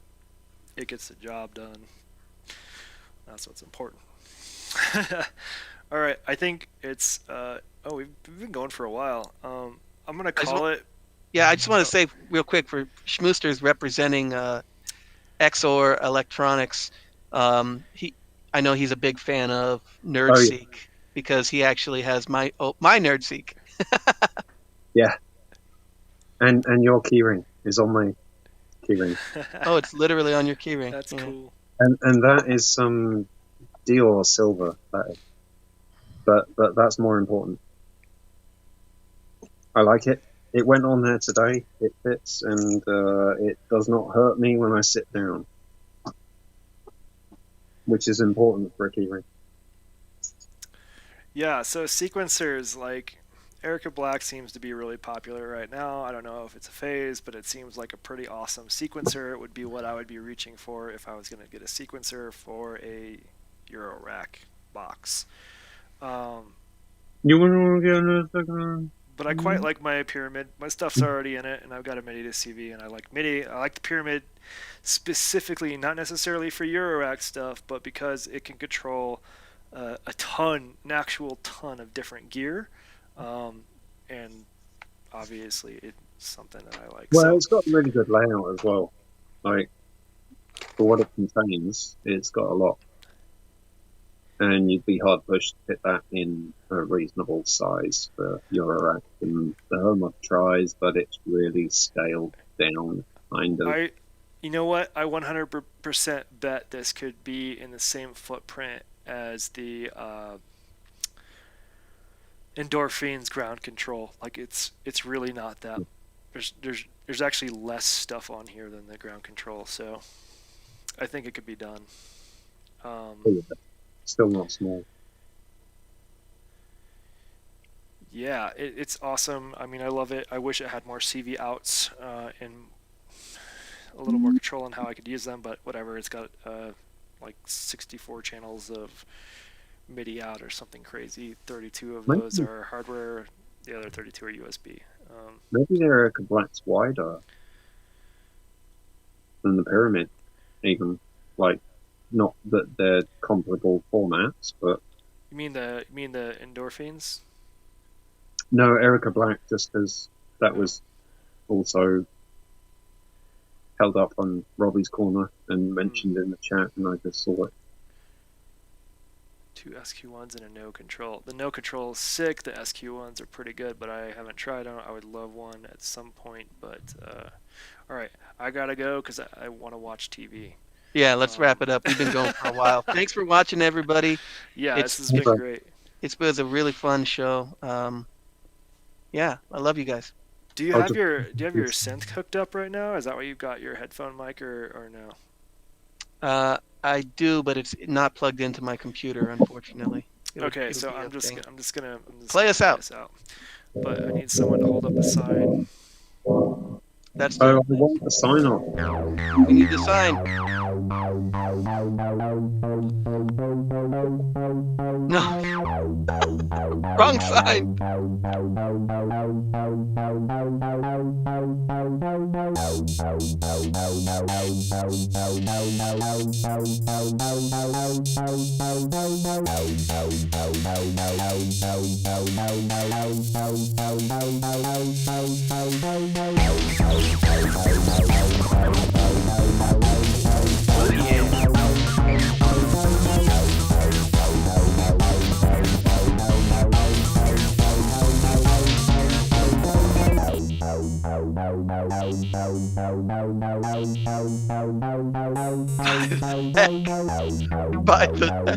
it gets the job done. That's what's important. All right, I think it's. Oh, we've been going for a while. I'm gonna I just, call it. yeah, I just want to Oh, say real quick for Schmooster's representing XOR Electronics. He I know he's a big fan of Oh, yeah. NerdSeek. because he actually has my NerdSeek. Yeah, and your keyring is on my keyring, Oh, it's literally on your keyring. That's Yeah. cool. and that is some Dior silver, but that's more important. I like it. It went on there today. It fits, and it does not hurt me when I sit down, which is important for a keyring. Yeah, so sequencers like Erica Black seems to be really popular right now. I don't know if it's a phase, but it seems like a pretty awesome sequencer. It would be what I would be reaching for if I was going to get a sequencer for a Euro rack box. You want to get another second? But I quite like my pyramid. My stuff's already in it, and I've got a MIDI to CV, and I like MIDI. I like the pyramid specifically, not necessarily for Eurorack stuff, but because it can control an actual ton of different gear, and obviously it's something that I like. Well, So it's got a really good layout as well. Like, for what it contains, it's got a lot. And you'd be hard pushed to fit that in a reasonable size for Eurorack. And the Home tries, but it's really scaled down, kind of. you know what? I 100% bet this could be in the same footprint as the Endorphins ground control. Like it's really not that. There's actually less stuff on here than the ground control, so I think it could be done. Still not small. Yeah, it's awesome. I mean, I love it. I wish it had more CV outs and a little more control on how I could use them, but whatever. It's got like 64 channels of MIDI out or something crazy. 32 of those are hardware. The other 32 are USB. Maybe they're a Black's wider than the Pyramid, even. Like, not that they're comparable formats, but you mean the Endorphins? no, Erica Black, just because that was also held up on Robbie's corner and mentioned in the chat, and I just saw it. 2 SQ1s and a no control. The no control is sick. The SQ1s are pretty good, but I haven't tried them. I would love one at some point, but all right, I gotta go because I want to watch TV. Yeah, let's wrap it up. We've been going for a while. Thanks for watching, everybody. Yeah, this has been great. It was a really fun show. Yeah, I love you guys. Do you have your synth hooked up right now? Is that why you've got your headphone mic or no? I do, but it's not plugged into my computer, unfortunately. Okay, so I'm just gonna play us out. But I need someone to hold up the sign. That's I want the sign off. We need the sign. No. Wrong sign. By the